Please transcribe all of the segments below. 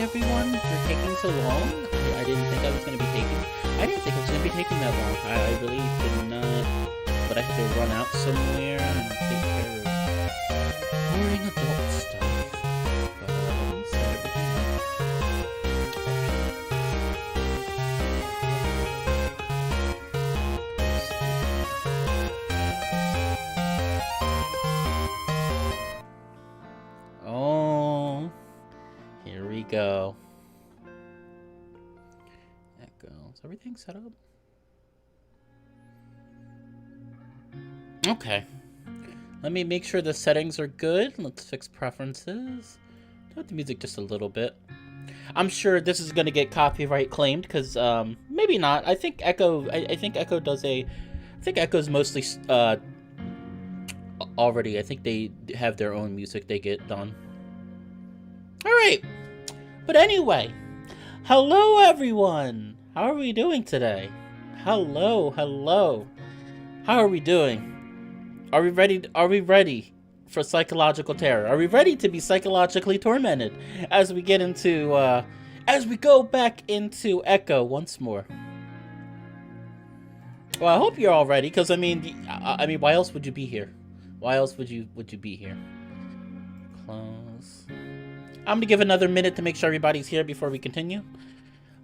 everyone for taking so long. I didn't think I was going to be taking... I didn't think I was going to be taking that long. I really did not. But I had to run out somewhere and take care of boring adult stuff. But at least everything else. Oh, here we go. Echo. Is everything set up? Okay. Let me make sure the settings are good. Let's fix preferences. Turn up the music just a little bit. I'm sure this is gonna get copyright claimed because maybe not. I think Echo. I think Echo does a. I think Echo's mostly already. I think they have their own music they get done. All right. But anyway, hello everyone. How are we doing today? Hello, hello. How are we doing? Are we ready for psychological terror? Are we ready to be psychologically tormented as we get into as we go back into Echo once more? Well, I hope you're all ready, because I mean, why else would you be here? Why else would you be here? Close. I'm gonna give another minute to make sure everybody's here before we continue.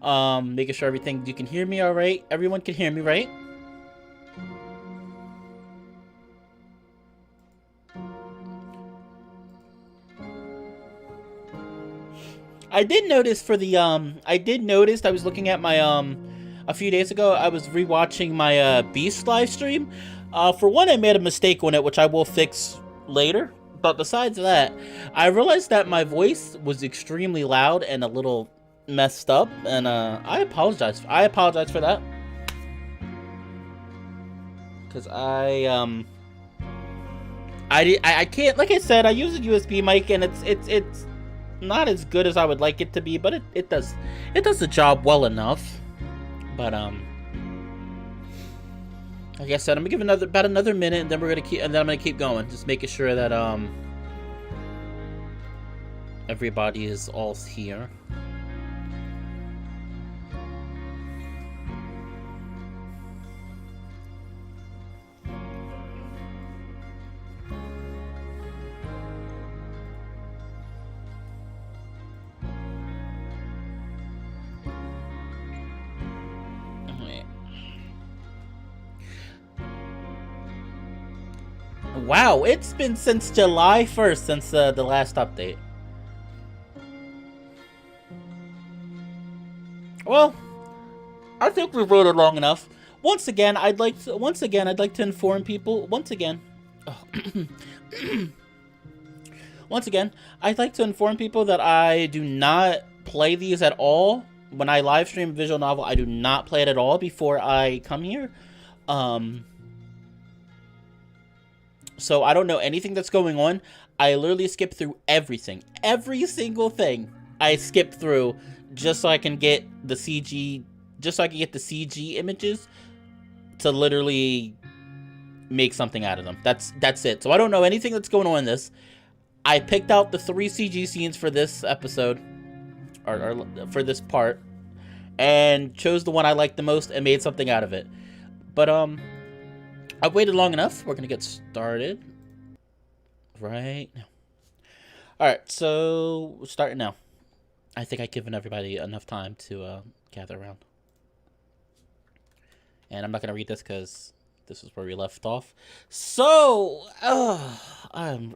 Making sure everything, you can hear me all right. Everyone can hear me, right? I did notice for the I was looking at my a few days ago, I was rewatching my Beast live stream. For one, I made a mistake on it, which I will fix later. But besides that, I realized that my voice was extremely loud and a little messed up, and I apologize. I apologize for that. Cause I can't, like I said, I use a USB mic and it's not as good as I would like it to be, but it does the job well enough. But like I said, I'm gonna give about another minute, and then I'm gonna keep going, just making sure that everybody is all here. Wow, it's been since July 1st, since the last update. Well, I think we've waited long enough. Once again, I'd like to inform people. Once again, I'd like to inform people that I do not play these at all. When I live stream a visual novel, I do not play it at all before I come here. So I don't know anything that's going on. I literally skip through everything. Every single thing I skip through just so I can get the CG, images to literally make something out of them. That's it. So I don't know anything that's going on in this. I picked out the 3 CG scenes for this episode, or for this part, and chose the one I liked the most and made something out of it. But I've waited long enough. We're gonna get started right now. Alright, so we're starting now. I think I've given everybody enough time to gather around. And I'm not gonna read this because this is where we left off. So I'm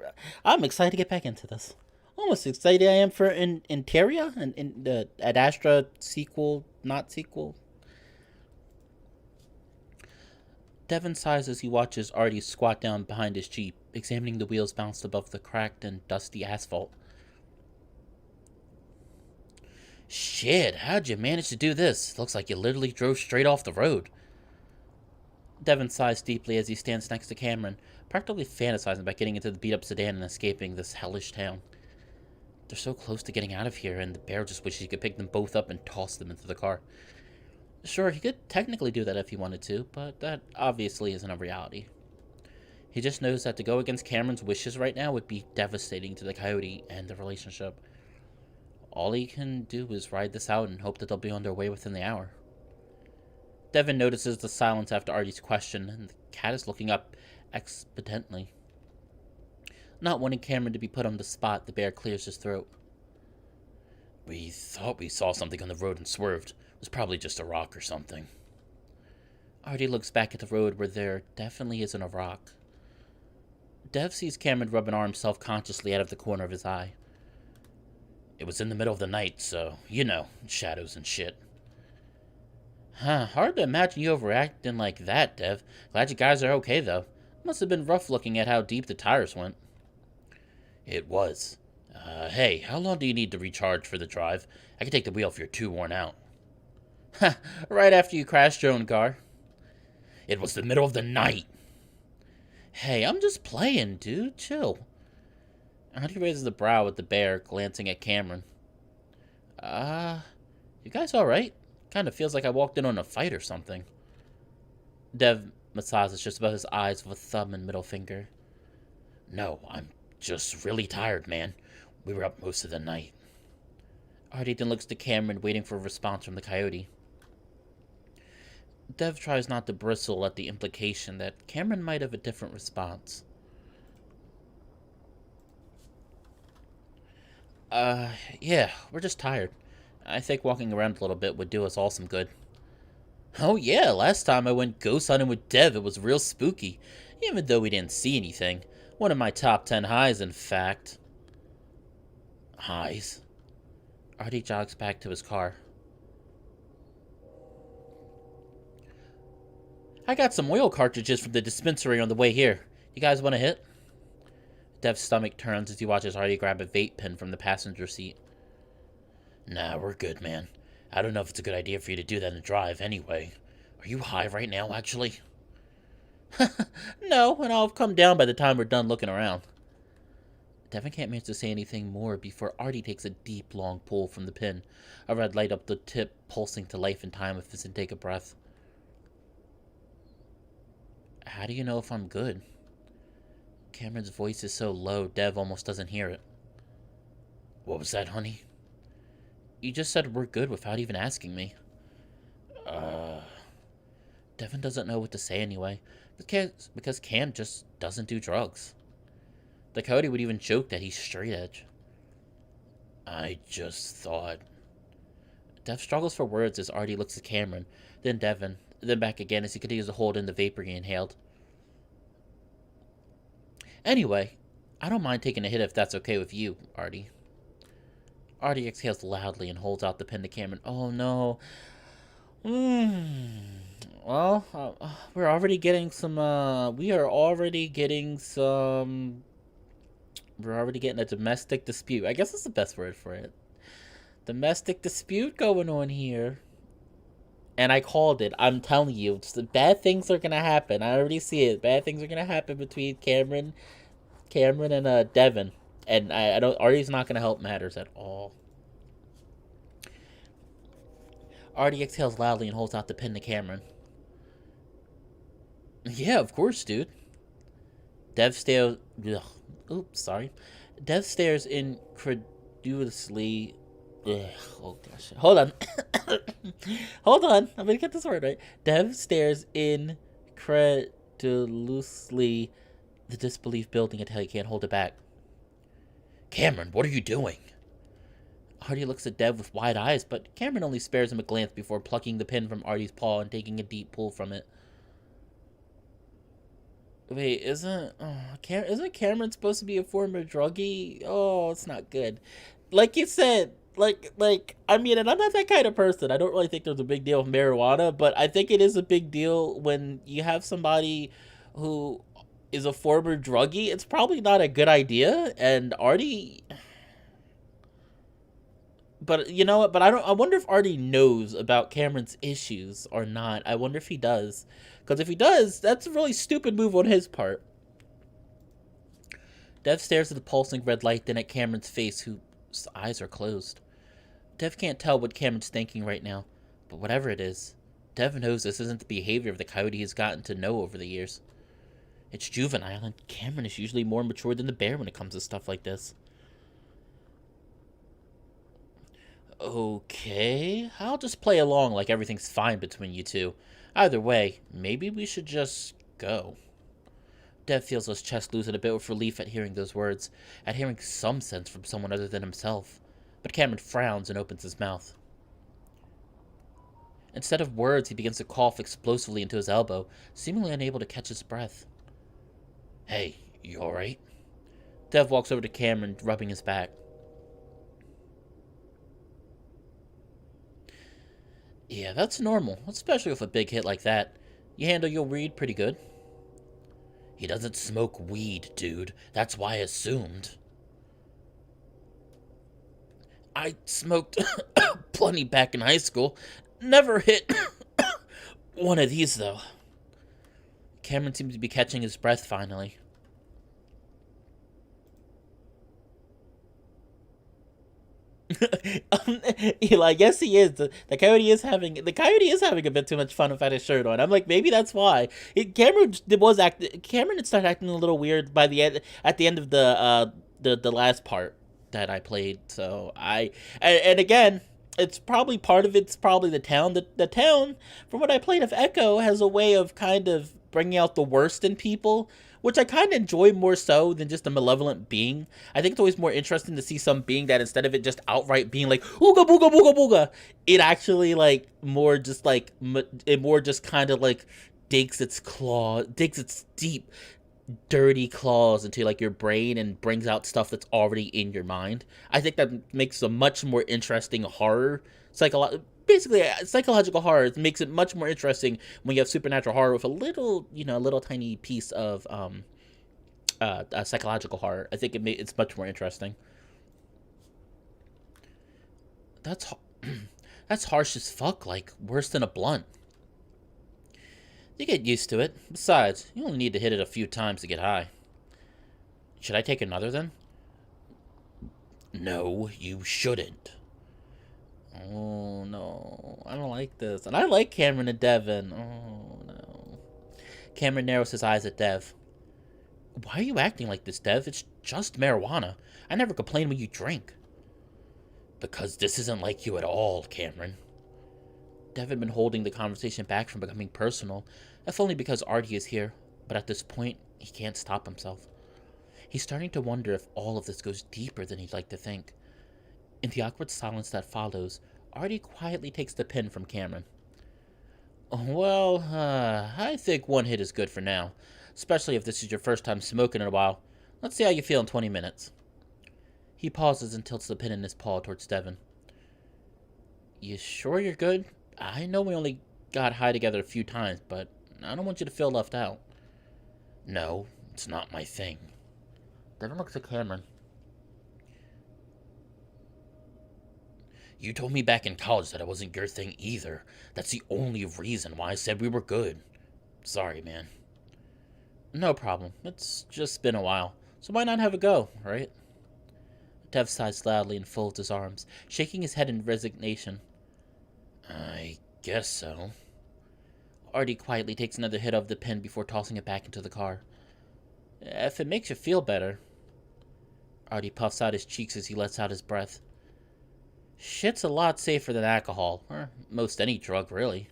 excited to get back into this. Almost excited I am for Interia and in the Ad Astra sequel, not sequel. Devin sighs as he watches Artie squat down behind his Jeep, examining the wheels bounced above the cracked and dusty asphalt. Shit, how'd you manage to do this? Looks like you literally drove straight off the road. Devin sighs deeply as he stands next to Cameron, practically fantasizing about getting into the beat-up sedan and escaping this hellish town. They're so close to getting out of here, and the bear just wishes he could pick them both up and toss them into the car. Sure, he could technically do that if he wanted to, but that obviously isn't a reality. He just knows that to go against Cameron's wishes right now would be devastating to the coyote and the relationship. All he can do is ride this out and hope that they'll be on their way within the hour. Devin notices the silence after Artie's question, and the cat is looking up expectantly. Not wanting Cameron to be put on the spot, the bear clears his throat. We thought we saw something on the road and swerved. It was probably just a rock or something. Artie looks back at the road where there definitely isn't a rock. Dev sees Cameron rub an arm self-consciously out of the corner of his eye. It was in the middle of the night, so, you know, shadows and shit. Huh, hard to imagine you overacting like that, Dev. Glad you guys are okay, though. Must have been rough looking at how deep the tires went. It was. Hey, how long do you need to recharge for the drive? I can take the wheel if you're too worn out. Ha, right after you crashed your own car. It was the middle of the night. Hey, I'm just playing, dude. Chill. Artie raises the brow at the bear, glancing at Cameron. You guys alright? Kind of feels like I walked in on a fight or something. Dev massages just above his eyes with a thumb and middle finger. No, I'm just really tired, man. We were up most of the night. Artie then looks to Cameron, waiting for a response from the coyote. Dev tries not to bristle at the implication that Cameron might have a different response. Yeah, we're just tired. I think walking around a little bit would do us all some good. Oh yeah, last time I went ghost hunting with Dev, it was real spooky, even though we didn't see anything. One of my top 10 highs, in fact. Highs? Artie jogs back to his car. I got some oil cartridges from the dispensary on the way here. You guys want a hit? Dev's stomach turns as he watches Artie grab a vape pen from the passenger seat. Nah, we're good, man. I don't know if it's a good idea for you to do that in drive anyway. Are you high right now, actually? No, and I'll have come down by the time we're done looking around. Devin can't manage to say anything more before Artie takes a deep, long pull from the pen, a red light up the tip pulsing to life and time with his intake of breath. How do you know if I'm good? Cameron's voice is so low, Dev almost doesn't hear it. What was that, honey? You just said we're good without even asking me. Devin doesn't know what to say anyway, because Cam just doesn't do drugs. The coyote would even joke that he's straight edge. I just thought... Dev struggles for words as Artie looks at Cameron, then Devin, then back again as he continues to hold in the vapor he inhaled. Anyway, I don't mind taking a hit if that's okay with you, Artie. Artie exhales loudly and holds out the pen to Cameron. Oh no. Well, we're already getting some, we're already getting a domestic dispute. I guess that's the best word for it. Domestic dispute going on here. And I called it. I'm telling you, bad things are gonna happen. I already see it. Bad things are gonna happen between Cameron and Devin. And I don't. Artie's not gonna help matters at all. Artie exhales loudly and holds out the pen to Cameron. Yeah, of course, dude. Dev stares. Oops, sorry. Dev stares incredulously. Oh gosh. Hold on. Hold on. I'm gonna get this word right. Dev stares incredulously, the disbelief building until he can't hold it back. Cameron, what are you doing? Artie looks at Dev with wide eyes, but Cameron only spares him a glance before plucking the pin from Artie's paw and taking a deep pull from it. Wait, isn't Cameron supposed to be a former druggie? Oh, it's not good. Like you said, I mean, and I'm not that kind of person. I don't really think there's a big deal with marijuana, but I think it is a big deal when you have somebody who is a former druggie. It's probably not a good idea, and Artie... But you know what? But I wonder if Artie knows about Cameron's issues or not. I wonder if he does. Because if he does, that's a really stupid move on his part. Dev stares at the pulsing red light, then at Cameron's face, whose eyes are closed. Dev can't tell what Cameron's thinking right now, but whatever it is, Dev knows this isn't the behavior of the coyote he's gotten to know over the years. It's juvenile, and Cameron is usually more mature than the bear when it comes to stuff like this. Okay, I'll just play along like everything's fine between you two. Either way, maybe we should just go. Dev feels his chest loosen a bit with relief at hearing those words, at hearing some sense from someone other than himself. But Cameron frowns and opens his mouth. Instead of words, he begins to cough explosively into his elbow, seemingly unable to catch his breath. Hey, you alright? Dev walks over to Cameron, rubbing his back. Yeah, that's normal, especially with a big hit like that. You handle your weed pretty good. He doesn't smoke weed, dude. That's why I assumed. I smoked plenty back in high school. Never hit one of these, though. Cameron seems to be catching his breath finally. Eli, yes, he is. The coyote is having a bit too much fun without his shirt on. I'm like, maybe that's why. Cameron had started acting a little weird by the end. At the end of the last part that I played. So and again, it's probably part of it's probably the town. The town, from what I played of Echo, has a way of kind of bringing out the worst in people, which I kind of enjoy more so than just a malevolent being. I think it's always more interesting to see some being that instead of it just outright being like ooga booga booga booga, it actually like more just kind of like digs its deep dirty claws into like your brain and brings out stuff that's already in your mind. I think that makes a much more interesting horror. Basically, psychological horror makes it much more interesting when you have supernatural horror with a little tiny piece of psychological horror. I think it's much more interesting. That's that's harsh as fuck. Like worse than a blunt. You get used to it. Besides, you only need to hit it a few times to get high. Should I take another then? No, you shouldn't. Oh, no. I don't like this. And I like Cameron and Devin. Oh, no. Cameron narrows his eyes at Dev. Why are you acting like this, Dev? It's just marijuana. I never complain when you drink. Because this isn't like you at all, Cameron. Dev had been holding the conversation back from becoming personal, if only because Artie is here, but at this point, he can't stop himself. He's starting to wonder if all of this goes deeper than he'd like to think. In the awkward silence that follows, Artie quietly takes the pen from Cameron. Well, I think one hit is good for now, especially if this is your first time smoking in a while. Let's see how you feel in 20 minutes. He pauses and tilts the pen in his paw towards Devin. You sure you're good? I know we only got high together a few times, but I don't want you to feel left out. No, it's not my thing. Devin looks at Cameron. You told me back in college that it wasn't your thing either. That's the only reason why I said we were good. Sorry, man. No problem. It's just been a while. So why not have a go, right? Dev sighs loudly and folds his arms, shaking his head in resignation. I guess so. Artie quietly takes another hit of the pen before tossing it back into the car. If it makes you feel better. Artie puffs out his cheeks as he lets out his breath. Shit's a lot safer than alcohol, or most any drug, really.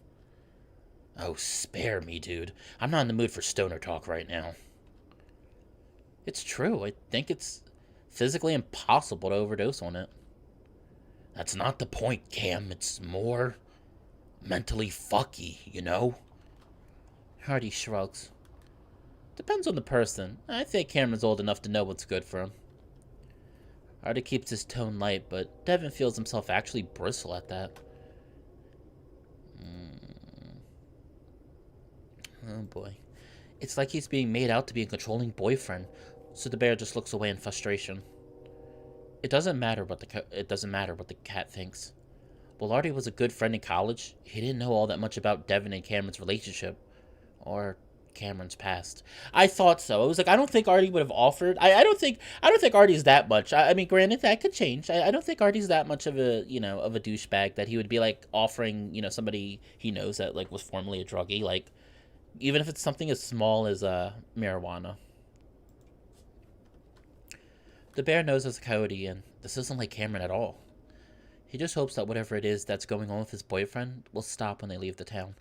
Oh, spare me, dude. I'm not in the mood for stoner talk right now. It's true. I think it's physically impossible to overdose on it. That's not the point, Cam. It's more mentally fucky, you know? Hardy shrugs. Depends on the person. I think Cameron's old enough to know what's good for him. Hardy keeps his tone light, but Devin feels himself actually bristle at that. Oh boy. It's like he's being made out to be a controlling boyfriend, so the bear just looks away in frustration. It doesn't matter what the cat thinks. While Artie was a good friend in college, he didn't know all that much about Devin and Cameron's relationship, or Cameron's past. I thought so. It was like I don't think Artie would have offered. I don't think Artie's that much. I mean, granted that could change. I don't think Artie's that much of a of a douchebag that he would be like offering somebody he knows that like was formerly a druggie, like even if it's something as small as marijuana. The bear knows as a coyote, and this isn't like Cameron at all. He just hopes that whatever it is that's going on with his boyfriend will stop when they leave the town.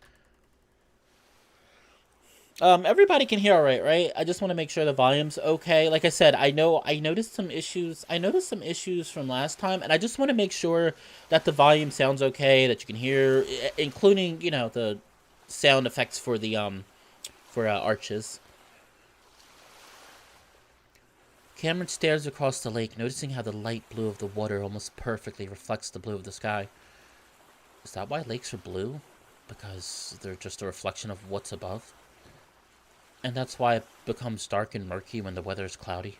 Everybody can hear all right, right? I just want to make sure the volume's okay. Like I said, I noticed some issues. I noticed some issues from last time, and I just want to make sure that the volume sounds okay, that you can hear, including, you know, the sound effects for the arches. Cameron stares across the lake, noticing how the light blue of the water almost perfectly reflects the blue of the sky. Is that why lakes are blue? Because they're just a reflection of what's above? And that's why it becomes dark and murky when the weather is cloudy?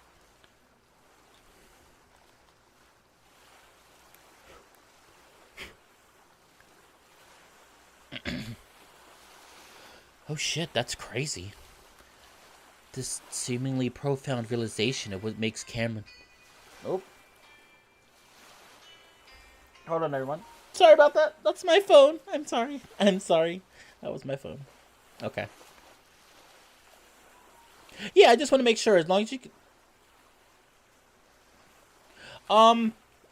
Oh shit, that's crazy. This seemingly profound realization of what makes Cameron... Oh. Hold on, everyone. Sorry about that. That's my phone. I'm sorry. I'm sorry. That was my phone. Okay. Yeah, I just want to make sure, as long as you can...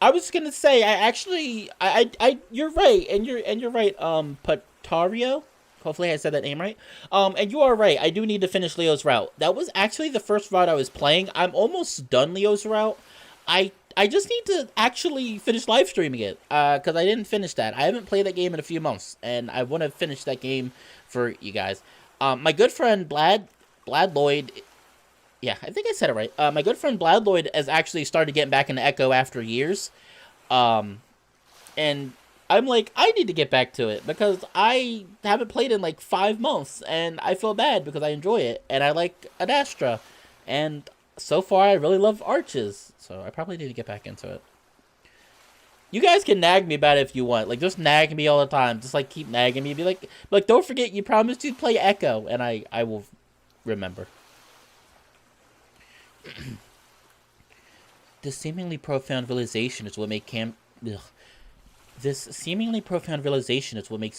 I was gonna say, you're right, and you're right, Patario? Hopefully I said that name right. And you are right, I do need to finish Leo's route. That was actually the first route I was playing. I'm almost done Leo's route. I just need to actually finish live streaming it, because I didn't finish that. I haven't played that game in a few months, and I want to finish that game for you guys. My good friend Blad Lloyd... Yeah, I think I said it right. My good friend Blad Lloyd has actually started getting back into Echo after years. And I'm like, I need to get back to it because I haven't played in like 5 months, and I feel bad because I enjoy it, and I like Adastra. And so far, I really love Arches, so I probably need to get back into it. You guys can nag me about it if you want. Like, just nag me all the time. Just, like, keep nagging me. Be like, don't forget, you promised you'd play Echo, and I will remember. This seemingly profound realization is what makes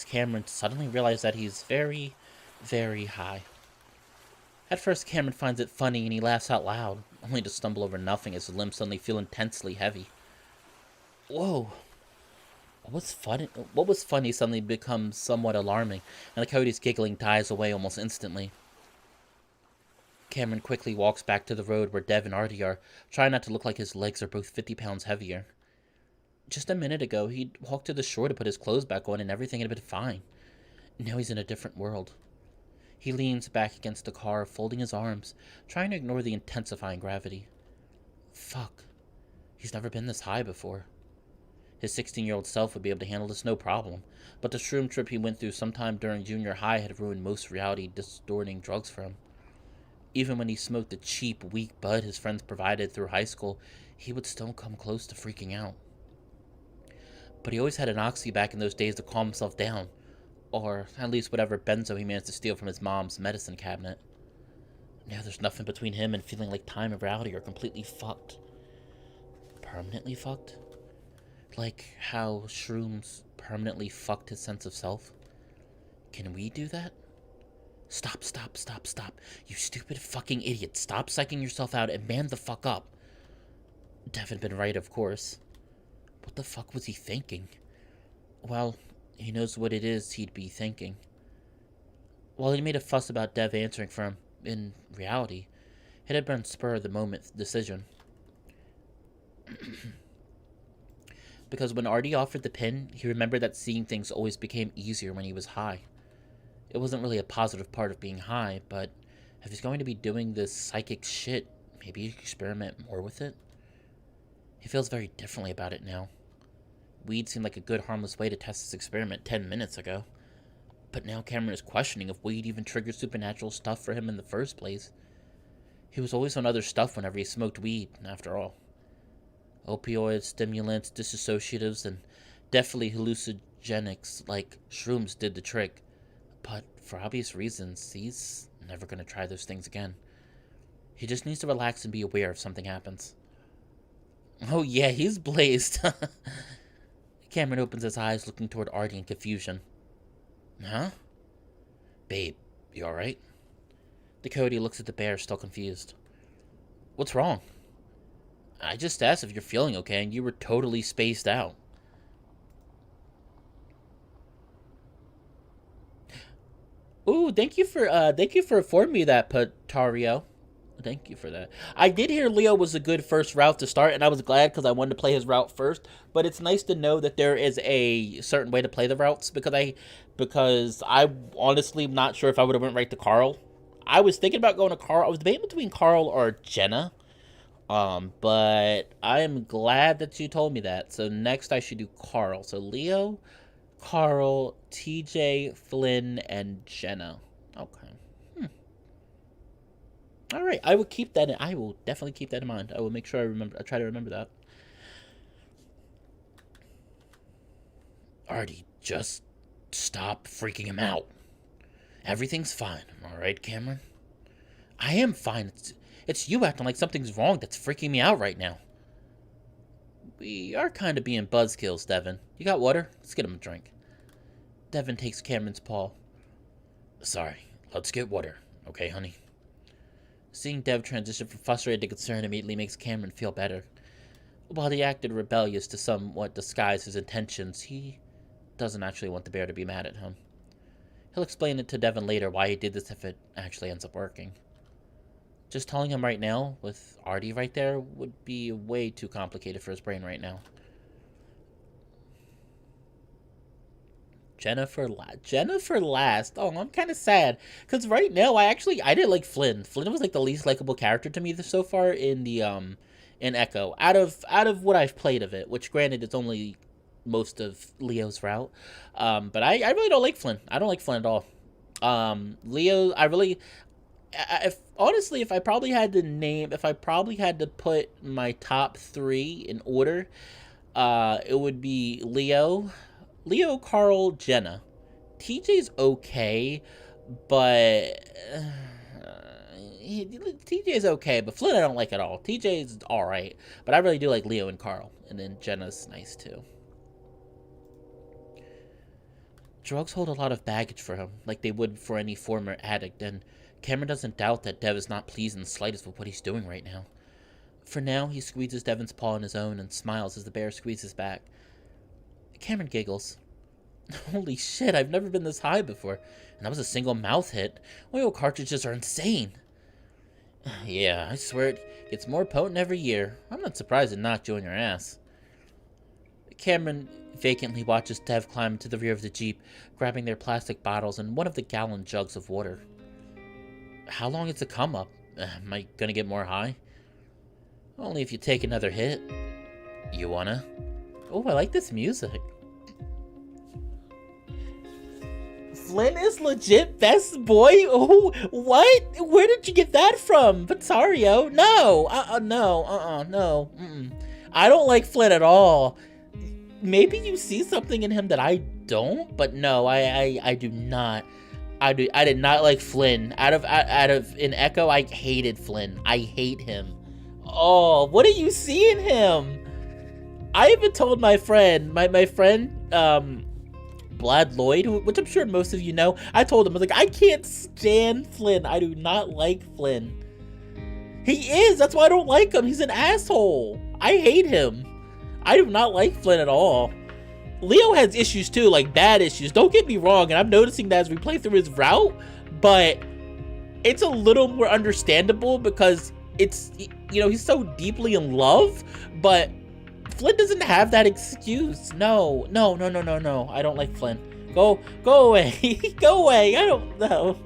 Cameron suddenly realize that he's very, very high. At first, Cameron finds it funny and he laughs out loud, only to stumble over nothing as his limbs suddenly feel intensely heavy. Whoa. What was funny suddenly becomes somewhat alarming, and the coyote's giggling dies away almost instantly. Cameron quickly walks back to the road where Dev and Artie are, trying not to look like his legs are both 50 pounds heavier. Just a minute ago, he'd walked to the shore to put his clothes back on and everything had been fine. Now he's in a different world. He leans back against the car, folding his arms, trying to ignore the intensifying gravity. Fuck. He's never been this high before. His 16-year-old self would be able to handle this no problem, but the shroom trip he went through sometime during junior high had ruined most reality-distorting drugs for him. Even when he smoked the cheap, weak bud his friends provided through high school, he would still come close to freaking out. But he always had an oxy back in those days to calm himself down, or at least whatever benzo he managed to steal from his mom's medicine cabinet. Now there's nothing between him and feeling like time and reality are completely fucked. Permanently fucked? Like how shrooms permanently fucked his sense of self? Can we do that? Stop. You stupid fucking idiot. Stop psyching yourself out and man the fuck up. Dev had been right, of course. What the fuck was he thinking? Well, he knows what it is he'd be thinking. While he made a fuss about Dev answering for him, in reality, it had been a spur-of-the-moment decision. Because when Artie offered the pin, he remembered that seeing things always became easier when he was high. It wasn't really a positive part of being high, but if he's going to be doing this psychic shit, maybe experiment more with it? He feels very differently about it now. Weed seemed like a good, harmless way to test this experiment 10 minutes ago. But now Cameron is questioning if weed even triggered supernatural stuff for him in the first place. He was always on other stuff whenever he smoked weed, after all. Opioids, stimulants, dissociatives, and definitely hallucinogenics like shrooms did the trick. But for obvious reasons, he's never going to try those things again. He just needs to relax and be aware if something happens. Oh yeah, he's blazed. Cameron opens his eyes, looking toward Artie in confusion. Huh? Babe, you alright? The coyote looks at the bear, still confused. What's wrong? I just asked if you're feeling okay, and you were totally spaced out. Ooh, thank you for informing me that, Patario. Thank you for that. I did hear Leo was a good first route to start, and I was glad because I wanted to play his route first. But it's nice to know that there is a certain way to play the routes because I honestly am not sure if I would have went right to Carl. I was thinking about going to Carl. I was debating between Carl or Jenna. But I am glad that you told me that. So next I should do Carl. So Leo, Carl, TJ, Flynn, and Jenna. Okay. All right. I will keep that. I will definitely keep that in mind. I will make sure I remember. I try to remember that. Artie, just stop freaking him out. Everything's fine. All right, Cameron. I am fine. It's you acting like something's wrong that's freaking me out right now. We are kind of being buzzkills, Devin. You got water? Let's get him a drink. Devin takes Cameron's paw. Sorry, let's get water. Okay, honey? Seeing Dev transition from frustrated to concerned immediately makes Cameron feel better. While he acted rebellious to somewhat disguise his intentions, he doesn't actually want the bear to be mad at him. He'll explain it to Devin later why he did this if it actually ends up working. Just telling him right now, with Artie right there, would be way too complicated for his brain right now. Jennifer last. Oh, I'm kind of sad. Because right now, I didn't like Flynn. Flynn was like the least likable character to me so far in the, in Echo. Out of what I've played of it, which granted, it's only most of Leo's route. But I really don't like Flynn. I don't like Flynn at all. Leo, if I probably had to put my top 3 in order, it would be Leo, Carl, Jenna. TJ's okay, but TJ's okay, but Flynn I don't like at all. TJ's all right, but I really do like Leo and Carl, and then Jenna's nice too. Drugs hold a lot of baggage for him, like they would for any former addict, and Cameron doesn't doubt that Dev is not pleased in the slightest with what he's doing right now. For now, he squeezes Devin's paw in his own and smiles as the bear squeezes back. Cameron giggles. Holy shit, I've never been this high before, and that was a single mouth hit. Oil cartridges are insane. Yeah, I swear it gets more potent every year. I'm not surprised it knocked you on your ass. Cameron vacantly watches Dev climb into the rear of the Jeep, grabbing their plastic bottles and one of the gallon jugs of water. How long is the come up? Am I gonna get more high? Only if you take another hit. You wanna? Oh, I like this music. Flynn is legit best boy? Oh, what? Where did you get that from? Vitario? No. No. I don't like Flynn at all. Maybe you see something in him that I don't, but no, I do not. I did not like Flynn. Out of in Echo, I hated Flynn. I hate him. Oh, what do you see in him? I even told my friend, my friend, Blad Lloyd, which I'm sure most of you know, I told him, I was like, I can't stand Flynn. I do not like Flynn. He is. That's why I don't like him. He's an asshole. I hate him. I do not like Flynn at all. Leo has issues too, like bad issues. Don't get me wrong, and I'm noticing that as we play through his route, but it's a little more understandable because it's, you know, he's so deeply in love, but Flynn doesn't have that excuse. No. I don't like Flynn. Go away. Go away. I don't know.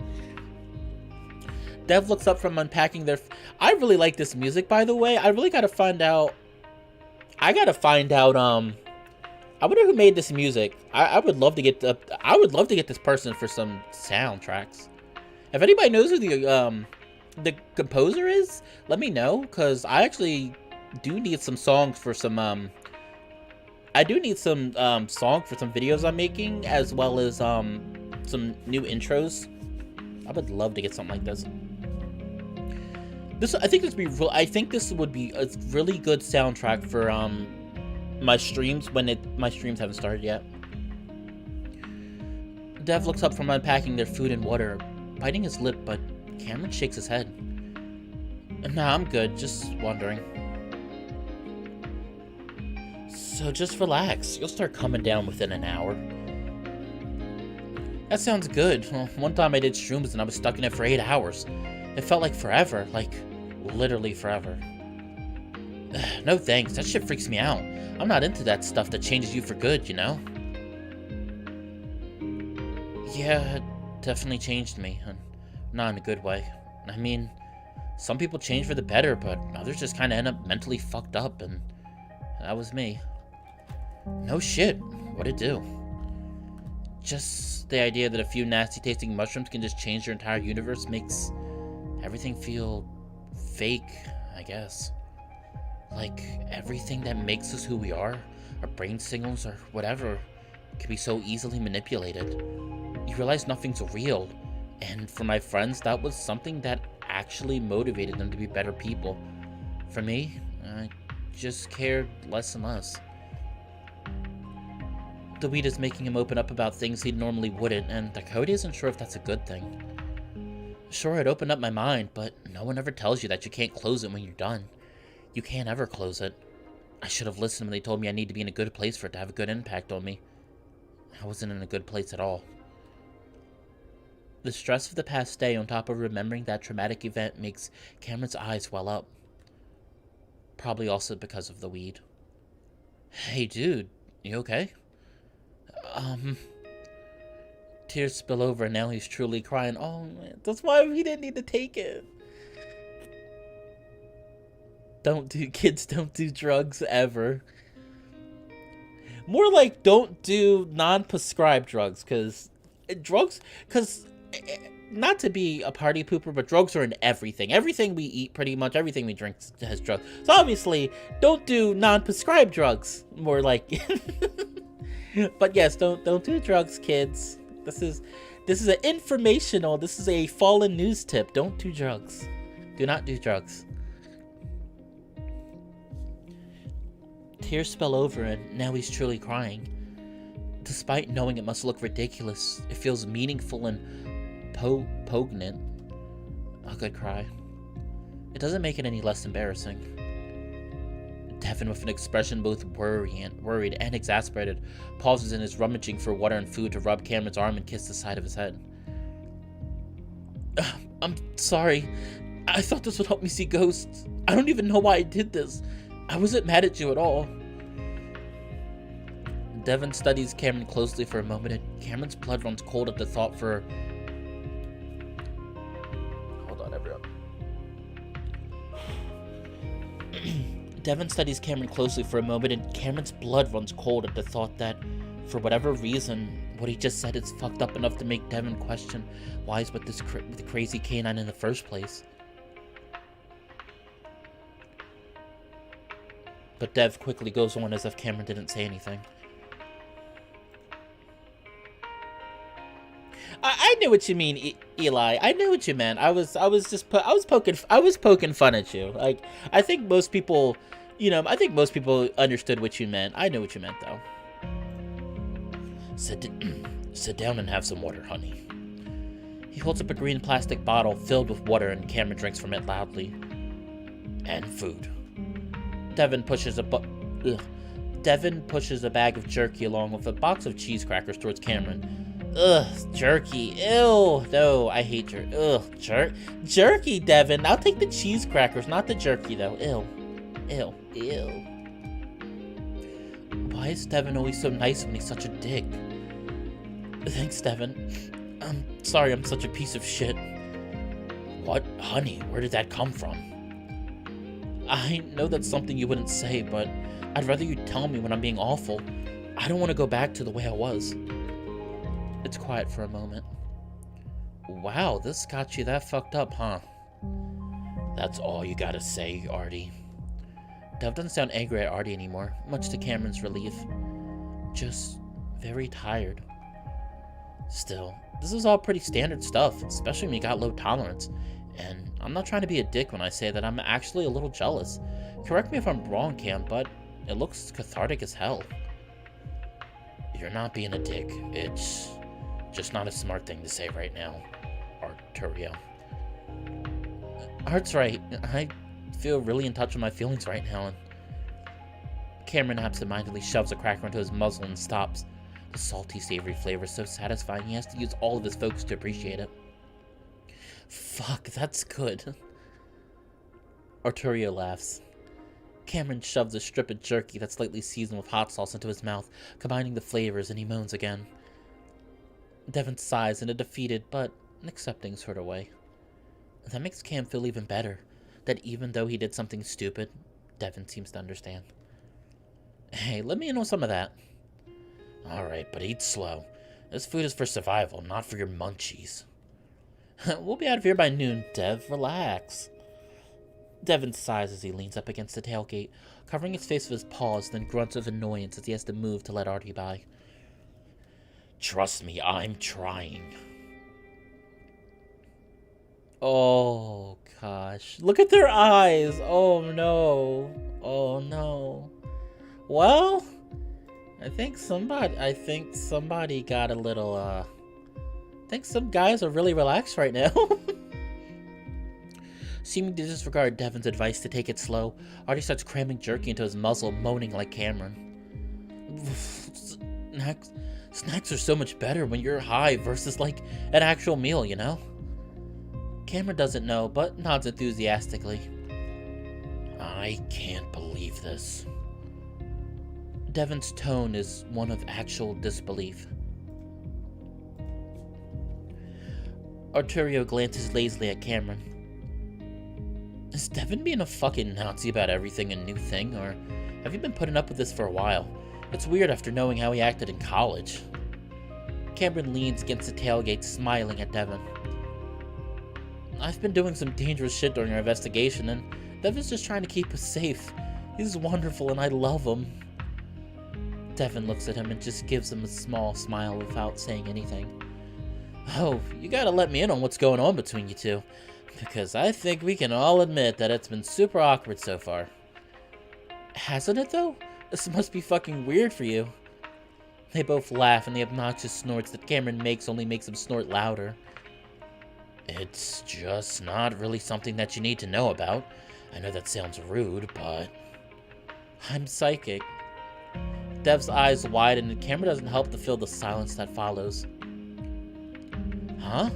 Dev looks up from unpacking their... I really like this music, by the way. I really gotta find out... I wonder who made this music. I would love to get this person for some soundtracks. If anybody knows who the composer is, let me know, because I actually do need some songs for some songs for some videos I'm making, as well as some new intros. I would love to get something like this. I think this would be a really good soundtrack for my streams my streams haven't started yet. Dev looks up from unpacking their food and water, biting his lip, but Cameron shakes his head. Nah, I'm good, just wondering. So just relax, you'll start coming down within an hour. That sounds good. Well, one time I did shrooms and I was stuck in it for 8 hours. It felt like forever, like literally forever. No thanks, that shit freaks me out. I'm not into that stuff that changes you for good, you know? Yeah, it definitely changed me, and not in a good way. I mean, some people change for the better, but others just kind of end up mentally fucked up, and that was me. No shit, what'd it do? Just the idea that a few nasty tasting mushrooms can just change your entire universe makes everything feel fake, I guess. Like, everything that makes us who we are, our brain signals or whatever, can be so easily manipulated. You realize nothing's real, and for my friends, that was something that actually motivated them to be better people. For me, I just cared less and less. The weed is making him open up about things he normally wouldn't, and Dakota isn't sure if that's a good thing. Sure, it opened up my mind, but no one ever tells you that you can't close it when you're done. You can't ever close it. I should have listened when they told me I need to be in a good place for it to have a good impact on me. I wasn't in a good place at all. The stress of the past day on top of remembering that traumatic event makes Cameron's eyes well up. Probably also because of the weed. Hey dude, you okay? Tears spill over and now he's truly crying. Oh man, that's why he didn't need to take it. Kids don't do drugs ever. More like don't do non-prescribed drugs, cause not to be a party pooper, but drugs are in everything. Everything we eat, pretty much everything we drink has drugs. So obviously, don't do non-prescribed drugs. More like, but yes, don't do drugs, kids. This is an informational. This is a Fallen news tip. Don't do drugs. Do not do drugs. Tears spill over and now he's truly crying. Despite knowing it must look ridiculous, it feels meaningful and poignant. A good cry. It doesn't make it any less embarrassing. Devin, with an expression both worried and exasperated, pauses in his rummaging for water and food to rub Cameron's arm and kiss the side of his head. I'm sorry. I thought this would help me see ghosts. I don't even know why I did this. I wasn't mad at you at all. Devin studies Cameron closely for a moment, and Cameron's blood runs cold at the thought for... Hold on, everyone. Devin studies Cameron closely for a moment, and Cameron's blood runs cold at the thought that, for whatever reason, what he just said is fucked up enough to make Devin question why he's with this with the crazy canine in the first place. But Dev quickly goes on as if Cameron didn't say anything. I knew what you mean, Eli. I knew what you meant. I was poking fun at you. Like, I think most people, understood what you meant. I knew what you meant, though. Sit down and have some water, honey. He holds up a green plastic bottle filled with water, and Cameron drinks from it loudly. And food. Devin pushes a bag of jerky along with a box of cheese crackers towards Cameron. Ugh, jerky. Ew. No, I hate jerky. Ugh, jerky, Devin. I'll take the cheese crackers, not the jerky, though. Ew. Why is Devin always so nice when he's such a dick? Thanks, Devin. I'm sorry I'm such a piece of shit. What? Honey, where did that come from? I know that's something you wouldn't say, but I'd rather you tell me when I'm being awful. I don't want to go back to the way I was. It's quiet for a moment. Wow, this got you that fucked up, huh? That's all you gotta say, Artie. Dev doesn't sound angry at Artie anymore, much to Cameron's relief. Just very tired. Still, this is all pretty standard stuff, especially when you got low tolerance. And I'm not trying to be a dick when I say that I'm actually a little jealous. Correct me if I'm wrong, Cam, but it looks cathartic as hell. You're not being a dick. It's just not a smart thing to say right now, Arturio. Art's right. I feel really in touch with my feelings right now. And Cameron absentmindedly shoves a cracker into his muzzle and stops, The salty, savory flavor is so satisfying he has to use all of his focus to appreciate it. Fuck, that's good. Arturo laughs. Cameron shoves a strip of jerky that's slightly seasoned with hot sauce into his mouth, combining the flavors, and he moans again. Devin sighs in a defeated but an accepting sort of way. That makes Cam feel even better, that even though he did something stupid, Devin seems to understand. Hey, let me in on some of that. Alright, but eat slow. This food is for survival, not for your munchies. We'll be out of here by noon, Dev. Relax. Devin sighs as he leans up against the tailgate, covering his face with his paws, then grunts with annoyance as he has to move to let Artie by. Trust me, I'm trying. Oh, gosh. Look at their eyes. Oh, no. Oh, no. Well, I think somebody got a little, I think some guys are really relaxed right now. Seeming to disregard Devin's advice to take it slow, Artie starts cramming jerky into his muzzle, moaning like Cameron. Snacks are so much better when you're high versus like an actual meal, you know? Cameron doesn't know, but nods enthusiastically. I can't believe this. Devin's tone is one of actual disbelief. Arturo glances lazily at Cameron. Is Devin being a fucking Nazi about everything a new thing, or have you been putting up with this for a while? It's weird after knowing how he acted in college. Cameron leans against the tailgate, smiling at Devin. I've been doing some dangerous shit during our investigation, and Devin's just trying to keep us safe. He's wonderful, and I love him. Devin looks at him and just gives him a small smile without saying anything. Oh, you gotta let me in on what's going on between you two, because I think we can all admit that it's been super awkward so far. Hasn't it, though? This must be fucking weird for you. They both laugh, and the obnoxious snorts that Cameron makes only makes him snort louder. It's just not really something that you need to know about. I know that sounds rude, but... I'm psychic. Dev's eyes widen, and Cameron doesn't help to feel the silence that follows. Huh?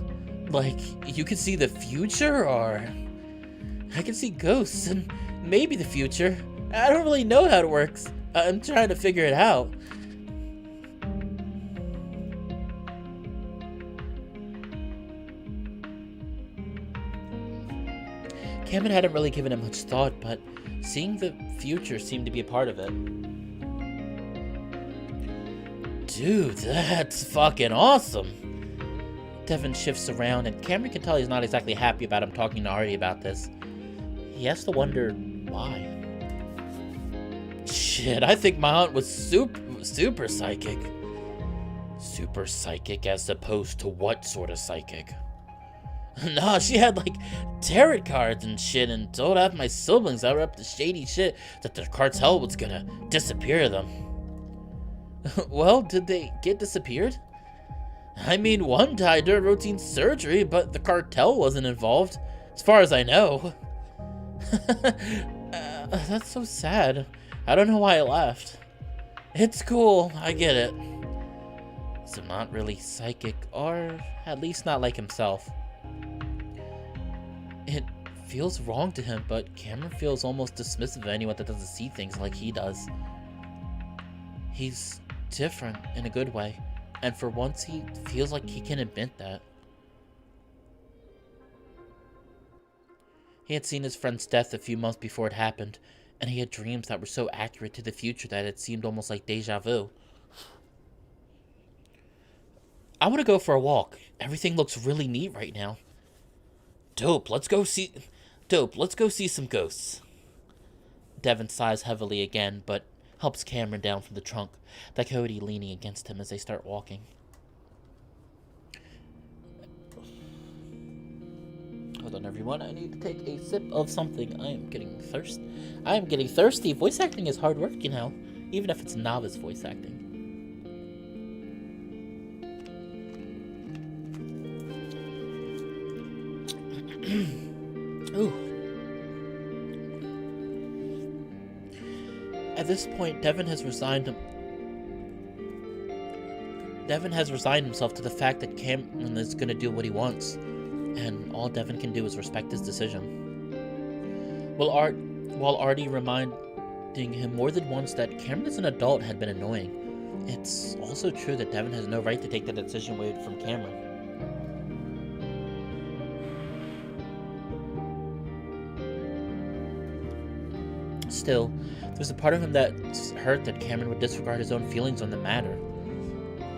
Like, you can see the future, or... I can see ghosts, and maybe the future. I don't really know how it works. I'm trying to figure it out. Cameron hadn't really given it much thought, but seeing the future seemed to be a part of it. Dude, that's fucking awesome! Devin shifts around, and Cameron can tell he's not exactly happy about him talking to Artie about this. He has to wonder why. Shit, I think my aunt was super psychic. Super psychic as opposed to what sort of psychic? Nah, she had like tarot cards and shit and told half my siblings that were up to shady shit that the cartel was gonna disappear them. Well, did they get disappeared? I mean, one died during routine surgery, but the cartel wasn't involved, as far as I know. That's so sad. I don't know why I left. It's cool, I get it. So not really psychic, or at least not like himself. It feels wrong to him, but Cameron feels almost dismissive of anyone that doesn't see things like he does. He's different in a good way, and for once he feels like he can admit that. He had seen his friend's death a few months before it happened, and he had dreams that were so accurate to the future that it seemed almost like deja vu. I want to go for a walk. Everything looks really neat right now. Dope, let's go see some ghosts. Devin sighs heavily again, but helps Cameron down from the trunk, the coyote leaning against him as they start walking. Hold on, everyone. I need to take a sip of something. I am getting thirsty. Voice acting is hard work, you know, even if it's novice voice acting. Ooh. At this point, Devin has resigned him. Devin has resigned himself to the fact that Cameron is going to do what he wants, and all Devin can do is respect his decision. While Artie reminding him more than once that Cameron as an adult had been annoying, it's also true that Devin has no right to take that decision away from Cameron. Still, there's a part of him that's hurt that Cameron would disregard his own feelings on the matter,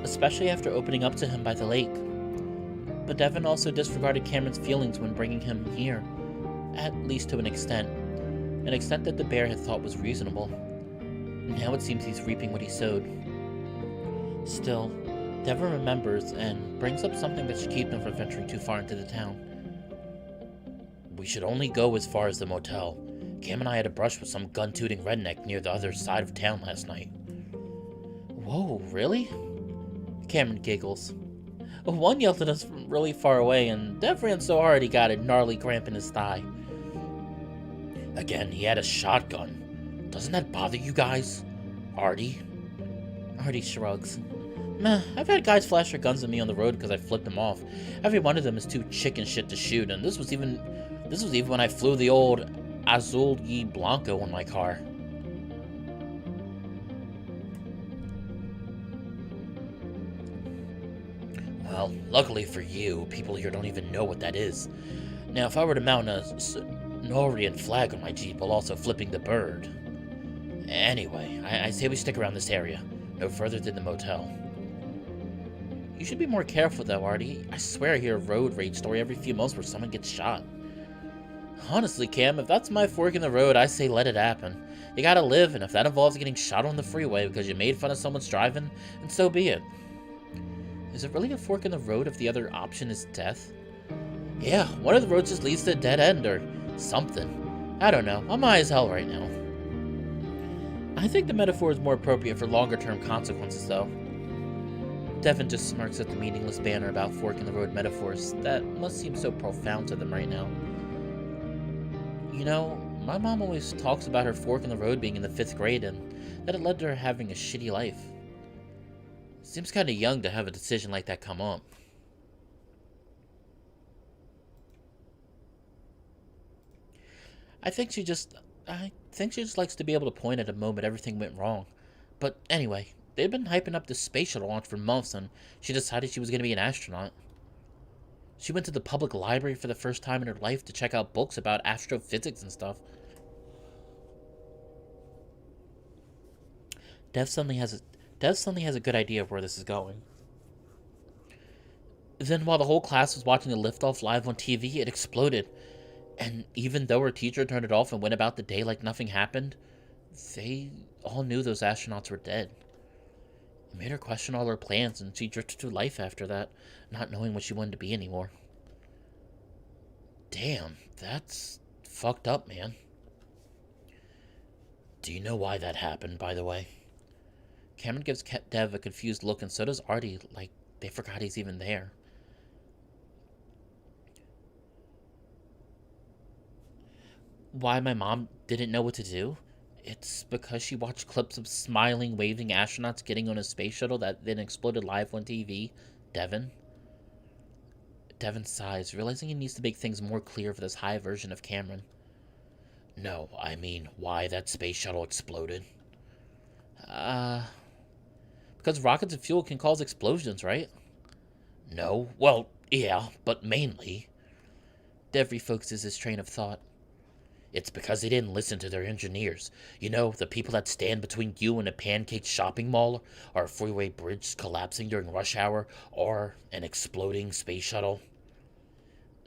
especially after opening up to him by the lake. But Devin also disregarded Cameron's feelings when bringing him here, at least to an extent that the bear had thought was reasonable. Now it seems he's reaping what he sowed. Still, Devin remembers and brings up something that should keep him from venturing too far into the town. We should only go as far as the motel. Cam and I had a brush with some gun-tooting redneck near the other side of town last night. Whoa, really? Cameron giggles. One yelled at us from really far away, and Dev ran so hard he got a gnarly cramp in his thigh. Again, he had a shotgun. Doesn't that bother you guys? Artie? Artie shrugs. Meh, I've had guys flash their guns at me on the road because I flipped them off. Every one of them is too chicken shit to shoot, and this was even when I flew the old Azul y Blanco in my car. Well, luckily for you, people here don't even know what that is. Now, if I were to mount a Sonorian flag on my Jeep while also flipping the bird. Anyway, I say we stick around this area, no further than the motel. You should be more careful though, Artie. I swear I hear a road rage story every few months where someone gets shot. Honestly, Cam, if that's my fork in the road, I say let it happen. You gotta live, and if that involves getting shot on the freeway because you made fun of someone's driving, then so be it. Is it really a fork in the road if the other option is death? Yeah, one of the roads just leads to a dead end or something. I don't know, I'm high as hell right now. I think the metaphor is more appropriate for longer-term consequences, though. Devin just smirks at the meaningless banner about fork-in-the-road metaphors that must seem so profound to them right now. You know, my mom always talks about her fork in the road being in the 5th grade and that it led to her having a shitty life. Seems kinda young to have a decision like that come up. I think she just likes to be able to point at a moment everything went wrong. But anyway, they'd been hyping up this space shuttle launch for months and she decided she was going to be an astronaut. She went to the public library for the first time in her life to check out books about astrophysics and stuff. Dev suddenly has a good idea of where this is going. Then while the whole class was watching the liftoff live on TV, it exploded. And even though her teacher turned it off and went about the day like nothing happened, they all knew those astronauts were dead. It made her question all her plans, and she drifted through life after that, not knowing what she wanted to be anymore. Damn, that's fucked up, man. Do you know why that happened, by the way? Cameron gives Dev a confused look, and so does Artie, like they forgot he's even there. Why my mom didn't know what to do? It's because she watched clips of smiling, waving astronauts getting on a space shuttle that then exploded live on TV. Devin sighs, realizing he needs to make things more clear for this high version of Cameron. No, I mean, why that space shuttle exploded. Because rockets and fuel can cause explosions, right? No, well, yeah, but mainly. Dev refocuses his train of thought. It's because they didn't listen to their engineers. You know, the people that stand between you and a pancake shopping mall, or a freeway bridge collapsing during rush hour, or an exploding space shuttle.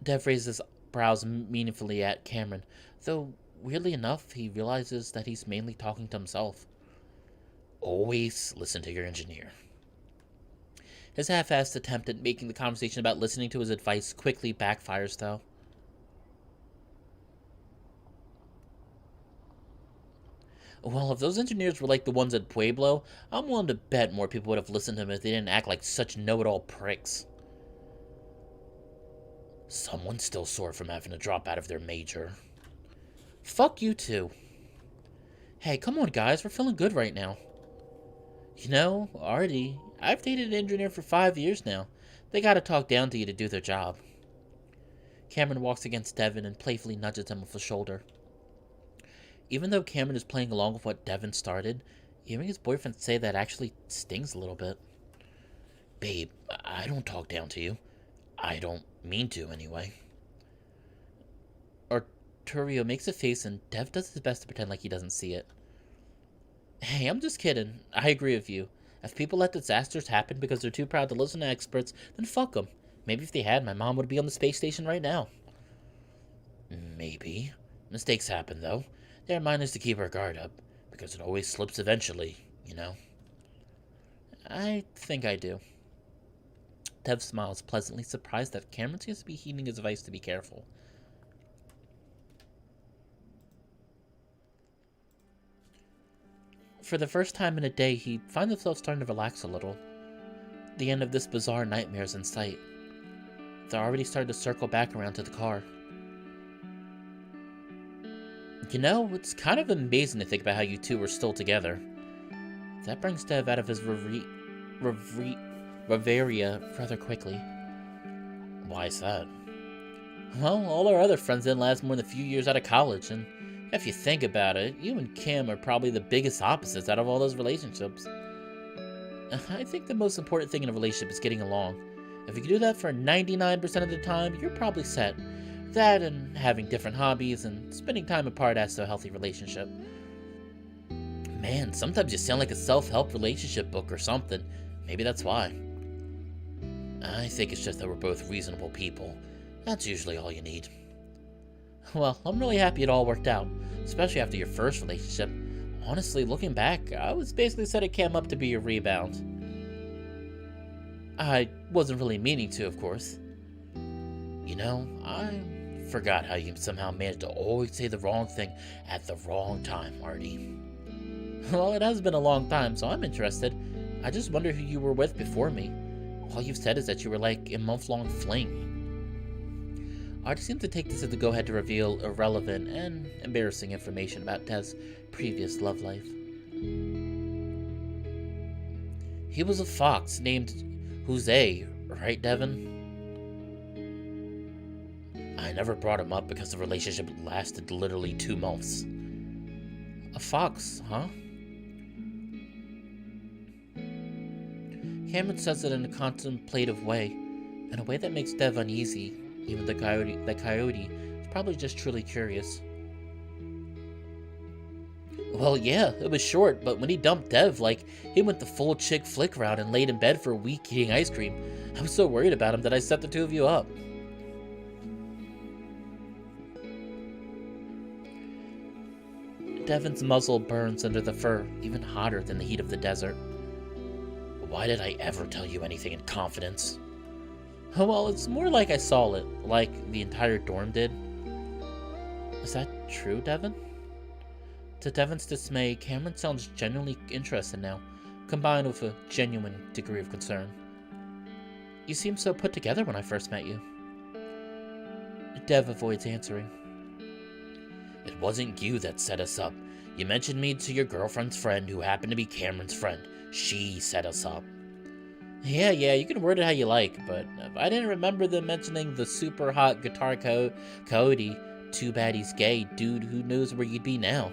Dev raises his brows meaningfully at Cameron, though, weirdly enough, he realizes that he's mainly talking to himself. Always listen to your engineer. His half-assed attempt at making the conversation about listening to his advice quickly backfires, though. Well, if those engineers were like the ones at Pueblo, I'm willing to bet more people would have listened to them if they didn't act like such know-it-all pricks. Someone's still sore from having to drop out of their major. Fuck you too. Hey, come on guys, we're feeling good right now. You know, Artie, I've dated an engineer for 5 years now. They gotta talk down to you to do their job. Cameron walks against Devin and playfully nudges him with the shoulder. Even though Cameron is playing along with what Devin started, hearing his boyfriend say that actually stings a little bit. Babe, I don't talk down to you. I don't mean to, anyway. Arturo makes a face and Dev does his best to pretend like he doesn't see it. Hey, I'm just kidding. I agree with you. If people let disasters happen because they're too proud to listen to experts, then fuck them. Maybe if they had, my mom would be on the space station right now. Maybe. Mistakes happen, though. They remind us to keep our guard up, because it always slips eventually, you know? I think I do. Dev smiles, pleasantly surprised that Cameron seems to be heeding his advice to be careful. For the first time in a day, he finds himself starting to relax a little. The end of this bizarre nightmare is in sight. They're already starting to circle back around to the car. You know, it's kind of amazing to think about how you two were still together. That brings Dev out of his Bavaria rather quickly. Why is that? Well, all our other friends didn't last more than a few years out of college, and if you think about it, you and Kim are probably the biggest opposites out of all those relationships. I think the most important thing in a relationship is getting along. If you can do that for 99% of the time, you're probably set. That and having different hobbies and spending time apart adds to a healthy relationship. Man, sometimes you sound like a self-help relationship book or something. Maybe that's why. I think it's just that we're both reasonable people. That's usually all you need. Well, I'm really happy it all worked out, especially after your first relationship. Honestly, looking back, I was basically setting Cam up to be your rebound. I wasn't really meaning to, of course. You know, I forgot how you somehow managed to always say the wrong thing at the wrong time, Artie. Well, it has been a long time, so I'm interested. I just wonder who you were with before me. All you've said is that you were like a month-long fling. Artie seemed to take this as the go-ahead to reveal irrelevant and embarrassing information about Dev's previous love life. He was a fox named Jose, right, Devin? I never brought him up because the relationship lasted literally 2 months. A fox, huh? Cameron says it in a contemplative way, in a way that makes Dev uneasy. Even the coyote is probably just truly curious. Well, yeah, it was short, but when he dumped Dev, he went the full chick flick route and laid in bed for a week eating ice cream. I was so worried about him that I set the two of you up. Devin's muzzle burns under the fur, even hotter than the heat of the desert. Why did I ever tell you anything in confidence? Well, it's more like I saw it, like the entire dorm did. Is that true, Devin? To Devin's dismay, Cameron sounds genuinely interested now, combined with a genuine degree of concern. You seemed so put together when I first met you. Dev avoids answering. It wasn't you that set us up. You mentioned me to your girlfriend's friend who happened to be Cameron's friend. She set us up. Yeah, you can word it how you like, but if I didn't remember them mentioning the super hot guitar coyote, too bad he's gay, dude, who knows where you'd be now.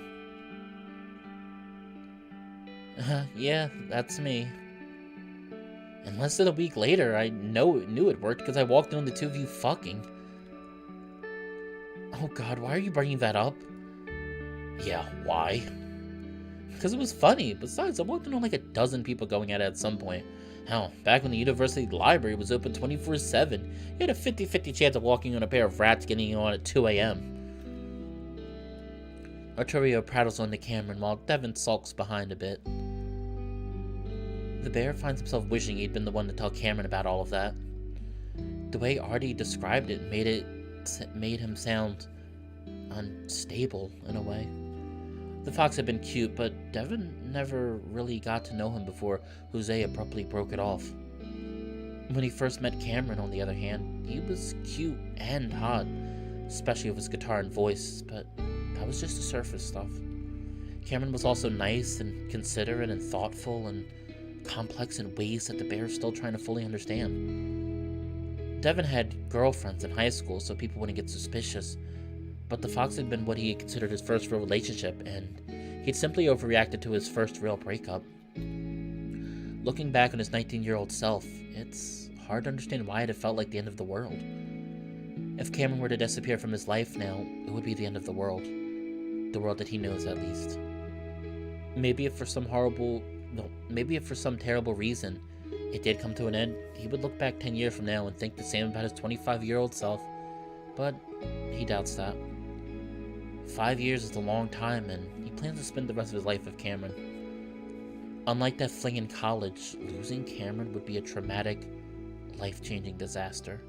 Yeah, that's me. And less than a week later, I knew it worked because I walked in on the two of you fucking. Oh god, why are you bringing that up? Yeah, why? Because it was funny. Besides, I walked in on like a dozen people going at it at some point. Hell, back when the university library was open 24/7, you had a 50-50 chance of walking on a pair of rats getting on at 2 a.m. Arturo prattles on to Cameron while Devin sulks behind a bit. The bear finds himself wishing he'd been the one to tell Cameron about all of that. The way Artie described it made him sound unstable in a way. The fox had been cute, but Devin never really got to know him before Jose abruptly broke it off. When he first met Cameron, on the other hand, he was cute and hot, especially with his guitar and voice, but that was just the surface stuff. Cameron was also nice and considerate and thoughtful, and complex in ways that the bear is still trying to fully understand. Devin had girlfriends in high school, so people wouldn't get suspicious, but the fox had been what he considered his first real relationship, and he'd simply overreacted to his first real breakup. Looking back on his 19-year-old self, it's hard to understand why it had felt like the end of the world. If Cameron were to disappear from his life now, it would be the end of the world. The world that he knows, at least. Maybe if for some terrible reason it did come to an end, he would look back 10 years from now and think the same about his 25-year-old self. But he doubts that. 5 years is a long time, and he plans to spend the rest of his life with Cameron. Unlike that fling in college, losing Cameron would be a traumatic, life-changing disaster.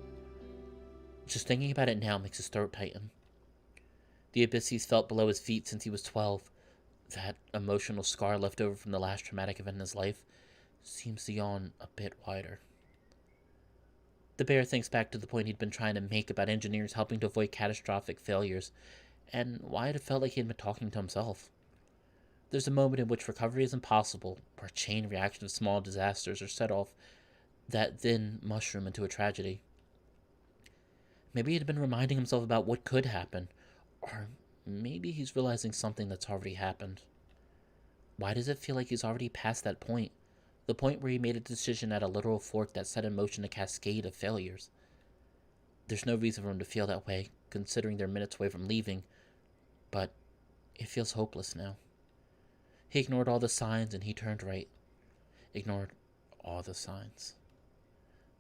Just thinking about it now makes his throat tighten. The abyss he's felt below his feet since he was 12, that emotional scar left over from the last traumatic event in his life, seems to yawn a bit wider. The bear thinks back to the point he'd been trying to make about engineers helping to avoid catastrophic failures, and why it felt like he had been talking to himself. There's a moment in which recovery is impossible, where a chain reaction of small disasters are set off that then mushroom into a tragedy. Maybe he'd been reminding himself about what could happen, or maybe he's realizing something that's already happened. Why does it feel like he's already past that point? The point where he made a decision at a literal fork that set in motion a cascade of failures. There's no reason for him to feel that way, considering they're minutes away from leaving, but it feels hopeless now. He ignored all the signs and he turned right. Ignored all the signs.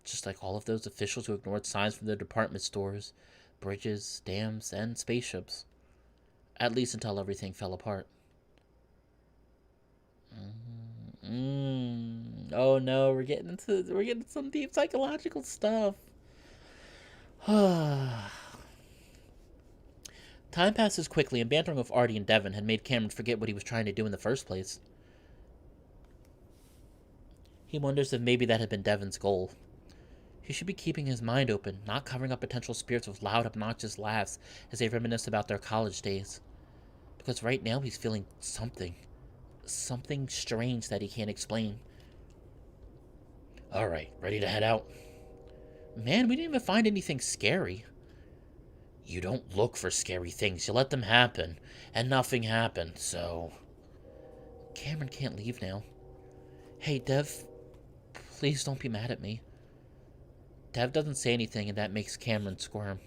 Just like all of those officials who ignored signs from their department stores, bridges, dams, and spaceships. At least until everything fell apart. Oh no, we're getting some deep psychological stuff. Time passes quickly, and bantering with Artie and Devin had made Cameron forget what he was trying to do in the first place. He wonders if maybe that had been Devin's goal. He should be keeping his mind open, not covering up potential spirits with loud, obnoxious laughs as they reminisce about their college days. Because right now he's feeling something. Something strange that he can't explain. Alright, ready to head out? Man, we didn't even find anything scary. You don't look for scary things, you let them happen. And nothing happened, so... Cameron can't leave now. Hey, Dev, please don't be mad at me. Dev doesn't say anything, and that makes Cameron squirm.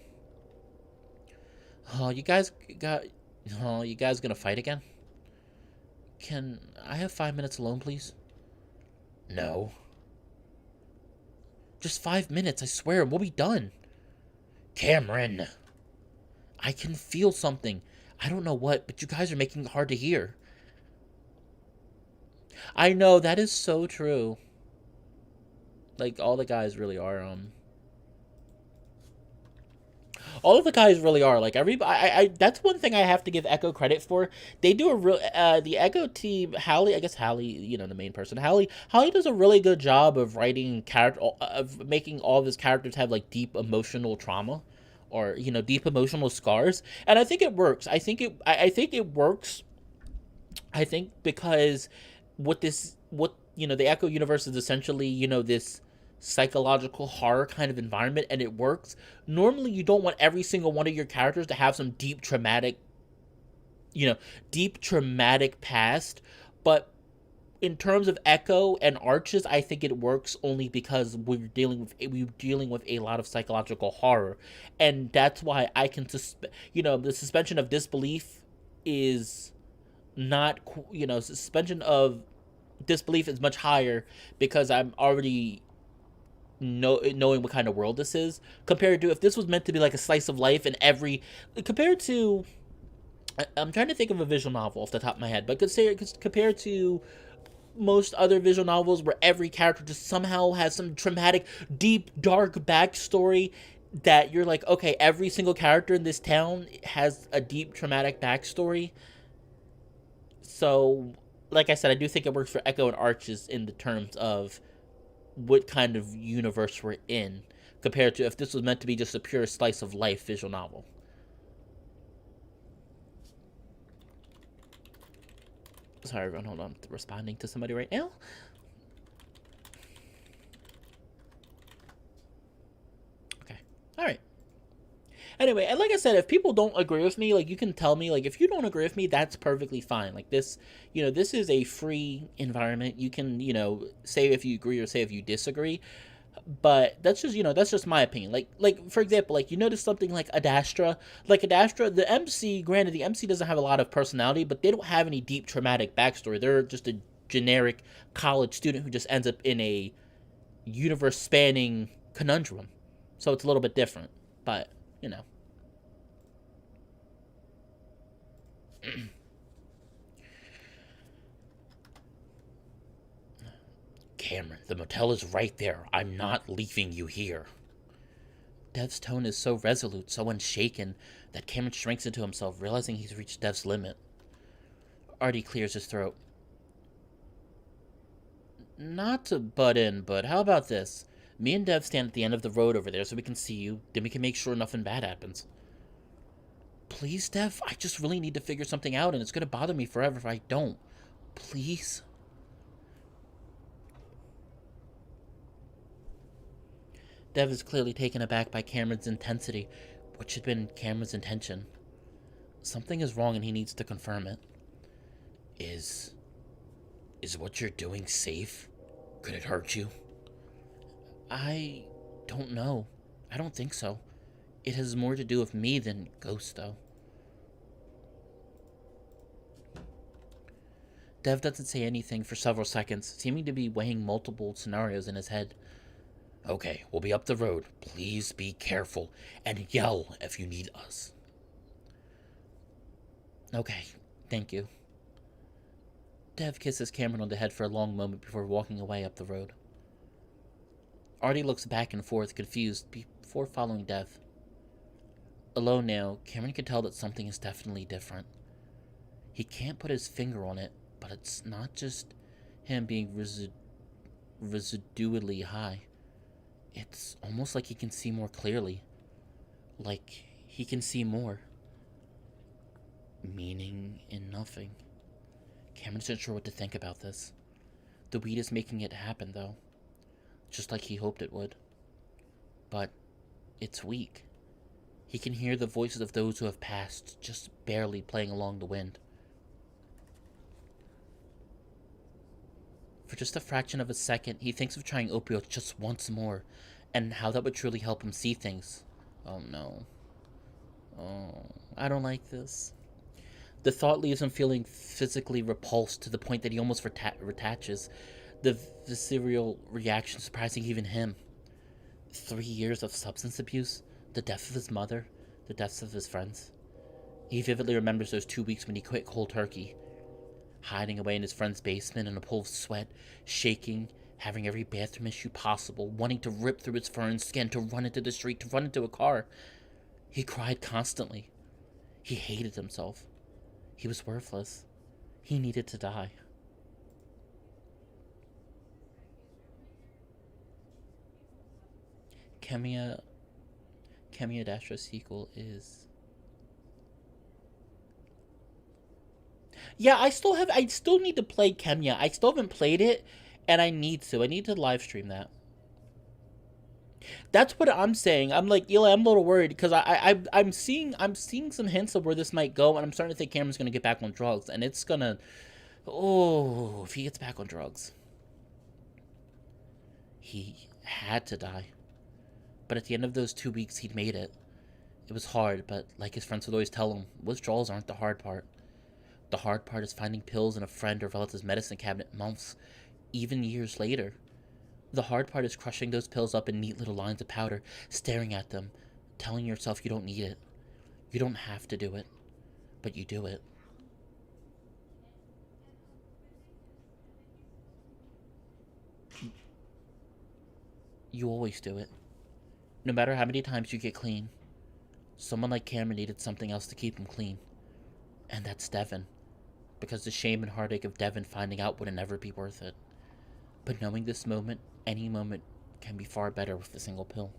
Oh, you guys gonna fight again? Can I have 5 minutes alone, please? No. Just 5 minutes, I swear, we'll be done. Cameron! I can feel something. I don't know what, but you guys are making it hard to hear. I know, that is so true. Like, all the guys really are, all of the guys really are. Like, that's one thing I have to give Echo credit for. They do a real, the Echo team, Hallie, I guess Hallie, the main person, Hallie does a really good job of writing of making all of his characters have, like, deep emotional trauma. Or, deep emotional scars. And I think it works. I think it works. I think because the Echo universe is essentially, this psychological horror kind of environment, and it works. Normally, you don't want every single one of your characters to have some deep traumatic past, but in terms of Echo and Arches, I think it works only because we're dealing with a lot of psychological horror, and that's why I can the suspension of disbelief is not suspension of disbelief is much higher because I'm already knowing what kind of world this is, compared to if this was meant to be like a slice of life and compared to, I'm trying to think of a visual novel off the top of my head, but compared to most other visual novels where every character just somehow has some traumatic, deep, dark backstory that you're like, okay, every single character in this town has a deep, traumatic backstory. So, like I said, I do think it works for Echo and Arches in the terms of what kind of universe we're in, compared to if this was meant to be just a pure slice of life visual novel. Sorry, everyone, hold on. I'm responding to somebody right now. All right. Anyway, and like I said, if people don't agree with me, like, you can tell me. Like, if you don't agree with me, that's perfectly fine. Like, this, this is a free environment. You can, say if you agree or say if you disagree. But that's just my opinion. Like for example, like, you notice something like Adastra. Like Adastra, the MC, granted, the MC doesn't have a lot of personality, but they don't have any deep traumatic backstory. They're just a generic college student who just ends up in a universe spanning conundrum. So it's a little bit different. But, you know. Cameron, the motel is right there. I'm not leaving you here. Dev's tone is so resolute, so unshaken, that Cameron shrinks into himself, realizing he's reached Dev's limit. Artie clears his throat. Not to butt in, but how about this? Me and Dev stand at the end of the road over there so we can see you, then we can make sure nothing bad happens. Please, Dev, I just really need to figure something out, and it's gonna bother me forever if I don't. Please? Dev is clearly taken aback by Cameron's intensity, which had been Cameron's intention. Something is wrong and he needs to confirm it. Is what you're doing safe? Could it hurt you? I don't know. I don't think so. It has more to do with me than Ghost, though. Dev doesn't say anything for several seconds, seeming to be weighing multiple scenarios in his head. Okay, we'll be up the road. Please be careful, and yell if you need us. Okay, thank you. Dev kisses Cameron on the head for a long moment before walking away up the road. Artie looks back and forth, confused, before following Dev. Alone now, Cameron can tell that something is definitely different. He can't put his finger on it, but it's not just him being residually high. It's almost like he can see more clearly. Like he can see more. Meaning in nothing. Cameron isn't sure what to think about this. The weed is making it happen, though. Just like he hoped it would. But it's weak. He can hear the voices of those who have passed, just barely playing along the wind. For just a fraction of a second, he thinks of trying opioids just once more, and how that would truly help him see things. Oh no. Oh, I don't like this. The thought leaves him feeling physically repulsed to the point that he almost retaches, the visceral reaction surprising even him. 3 years of substance abuse, the death of his mother, the deaths of his friends. He vividly remembers those 2 weeks when he quit cold turkey, hiding away in his friend's basement in a pool of sweat, shaking, having every bathroom issue possible, wanting to rip through his fur skin, to run into the street, to run into a car. He cried constantly. He hated himself. He was worthless. He needed to die. Kamiya Dasha's sequel is... Yeah, I still need to play Kemiya. I still haven't played it, and I need to. I need to live stream that. That's what I'm saying. I'm like, Eli, I'm a little worried because I'm seeing some hints of where this might go, and I'm starting to think Cameron's gonna get back on drugs, and it's gonna, oh, if he gets back on drugs, he had to die. But at the end of those 2 weeks, he'd made it. It was hard, but like his friends would always tell him, withdrawals aren't the hard part. The hard part is finding pills in a friend or relative's medicine cabinet months, even years later. The hard part is crushing those pills up in neat little lines of powder, staring at them, telling yourself you don't need it. You don't have to do it, but you do it. You always do it. No matter how many times you get clean. Someone like Cameron needed something else to keep him clean. And that's Devin. Because the shame and heartache of Devin finding out would never be worth it. But knowing this moment, any moment, can be far better with a single pill.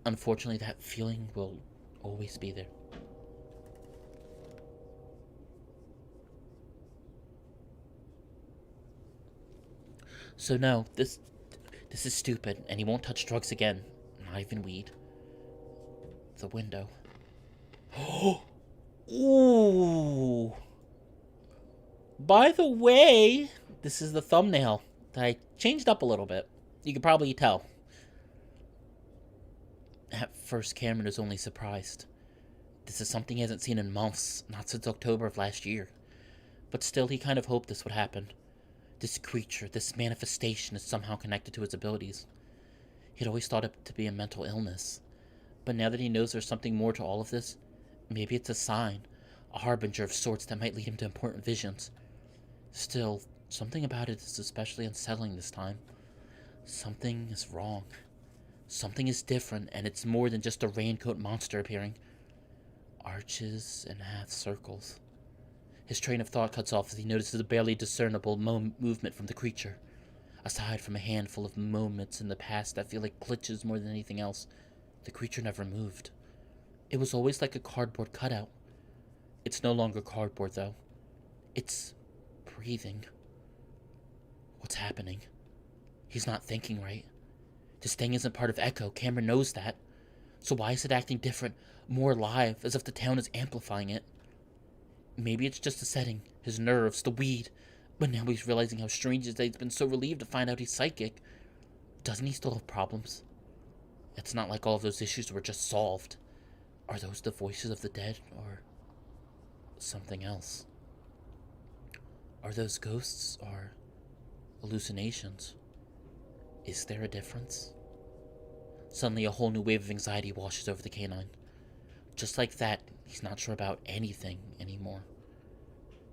Unfortunately, that feeling will always be there. So no, this is stupid, and he won't touch drugs again. Not even weed. The window. Ooh. By the way, this is the thumbnail that I changed up a little bit. You can probably tell. At first, Cameron was only surprised. This is something he hasn't seen in months, not since October of last year. But still, he kind of hoped this would happen. This creature, this manifestation is somehow connected to his abilities. He'd always thought it to be a mental illness. But now that he knows there's something more to all of this, maybe it's a sign, a harbinger of sorts that might lead him to important visions. Still, something about it is especially unsettling this time. Something is wrong. Something is different, and it's more than just a raincoat monster appearing. Arches and half circles. His train of thought cuts off as he notices a barely discernible movement from the creature. Aside from a handful of moments in the past that feel like glitches more than anything else, the creature never moved. It was always like a cardboard cutout. It's no longer cardboard, though. It's breathing. What's happening? He's not thinking right. This thing isn't part of Echo. Cameron knows that. So why is it acting different, more alive, as if the town is amplifying it? Maybe it's just the setting, his nerves, the weed. But now he's realizing how strange it is that he's been so relieved to find out he's psychic. Doesn't he still have problems? It's not like all of those issues were just solved. Are those the voices of the dead, or something else? Are those ghosts, or hallucinations? Is there a difference? Suddenly, a whole new wave of anxiety washes over the canine. Just like that, he's not sure about anything anymore.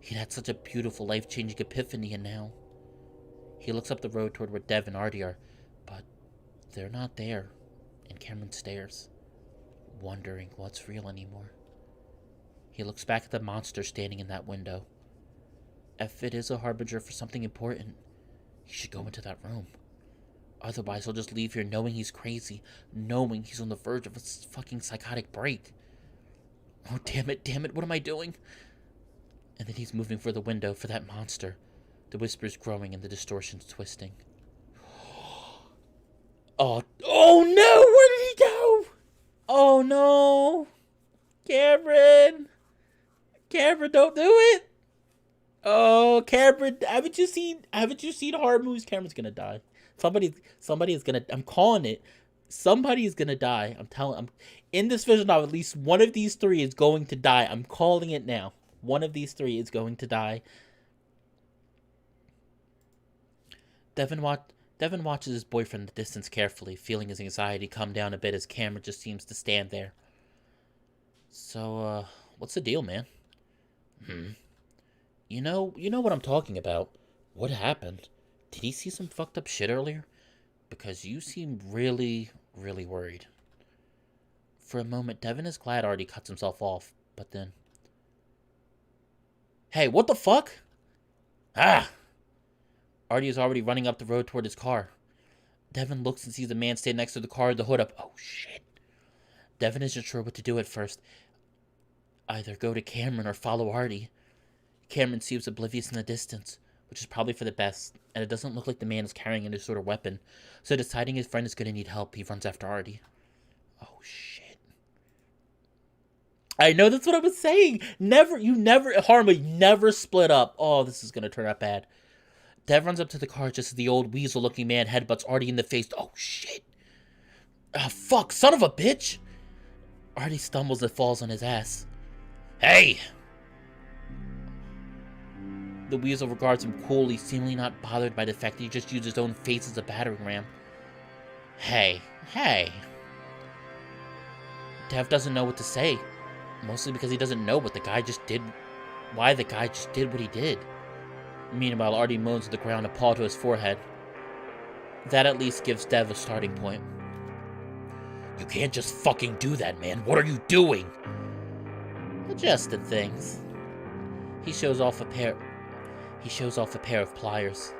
He'd had such a beautiful, life-changing epiphany, and now he looks up the road toward where Dev and Artie are, but they're not there, and Cameron stares, wondering what's real anymore. He looks back at the monster standing in that window. If it is a harbinger for something important, he should go into that room. Otherwise, he'll just leave here knowing he's crazy, knowing he's on the verge of a fucking psychotic break. Oh, damn it, what am I doing? And then he's moving for the window, for that monster. The whispers growing and the distortions twisting. Oh no, where did he go? Oh no. Cameron, don't do it. Oh, Cameron, haven't you seen horror movies? Cameron's gonna die. Somebody is gonna, I'm calling it. Somebody is gonna die. I'm in this vision novel, at least one of these three is going to die. I'm calling it now. One of these three is going to die. Devin watches his boyfriend in the distance carefully, feeling his anxiety come down a bit as Cameron just seems to stand there. So, what's the deal, man? You know what I'm talking about. What happened? Did he see some fucked up shit earlier? Because you seem really, really worried. For a moment, Devin is glad Artie cuts himself off, but then... Hey, what the fuck? Ah! Artie is already running up the road toward his car. Devin looks and sees a man standing next to the car with the hood up. Oh, shit. Devin isn't sure what to do at first. Either go to Cameron or follow Artie. Cameron seems oblivious in the distance, which is probably for the best, and it doesn't look like the man is carrying any sort of weapon, so deciding his friend is going to need help, he runs after Artie. Oh, shit. I know, that's what I was saying. Harmony, never split up. Oh, this is going to turn out bad. Dev runs up to the car just as the old weasel-looking man headbutts Artie in the face. Oh, shit. Oh, fuck, son of a bitch. Artie stumbles and falls on his ass. Hey! The weasel regards him coolly, seemingly not bothered by the fact that he just used his own face as a battering ram. Hey. Dev doesn't know what to say. Mostly because he doesn't know what the guy just did. Why the guy just did what he did. Meanwhile, Artie moans to the ground, a paw to his forehead. That at least gives Dev a starting point. You can't just fucking do that, man. What are you doing? Adjusted things. He shows off a pair of pliers.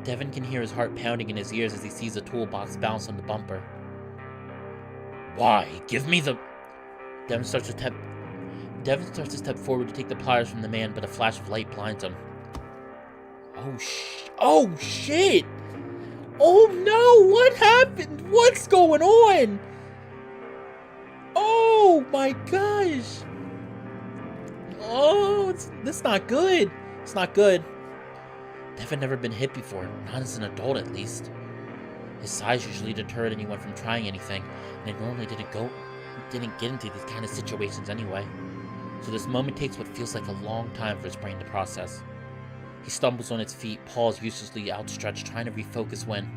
Devin can hear his heart pounding in his ears as he sees a toolbox bounce on the bumper. Why? Give me the... Devin starts to step forward to take the pliers from the man, but a flash of light blinds him. Oh shit! Oh no! What happened? What's going on? Oh Oh my gosh. Oh, that's not good. It's not good. Dev had never been hit before, not as an adult at least. His size usually deterred anyone from trying anything, and it normally didn't get into these kind of situations anyway. So this moment takes what feels like a long time for his brain to process. He stumbles on his feet, paws uselessly outstretched, trying to refocus when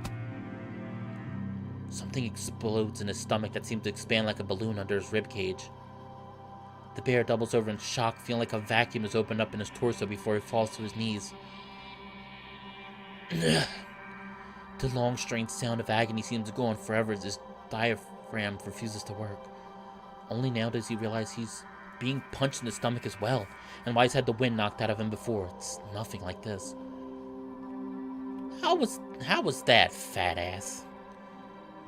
something explodes in his stomach that seems to expand like a balloon under his ribcage. The bear doubles over in shock, feeling like a vacuum is opened up in his torso before he falls to his knees. The long, strange sound of agony seems to go on forever as his diaphragm refuses to work. Only now does he realize he's being punched in the stomach as well, and why he's had the wind knocked out of him before. It's nothing like this. How was that, fat ass?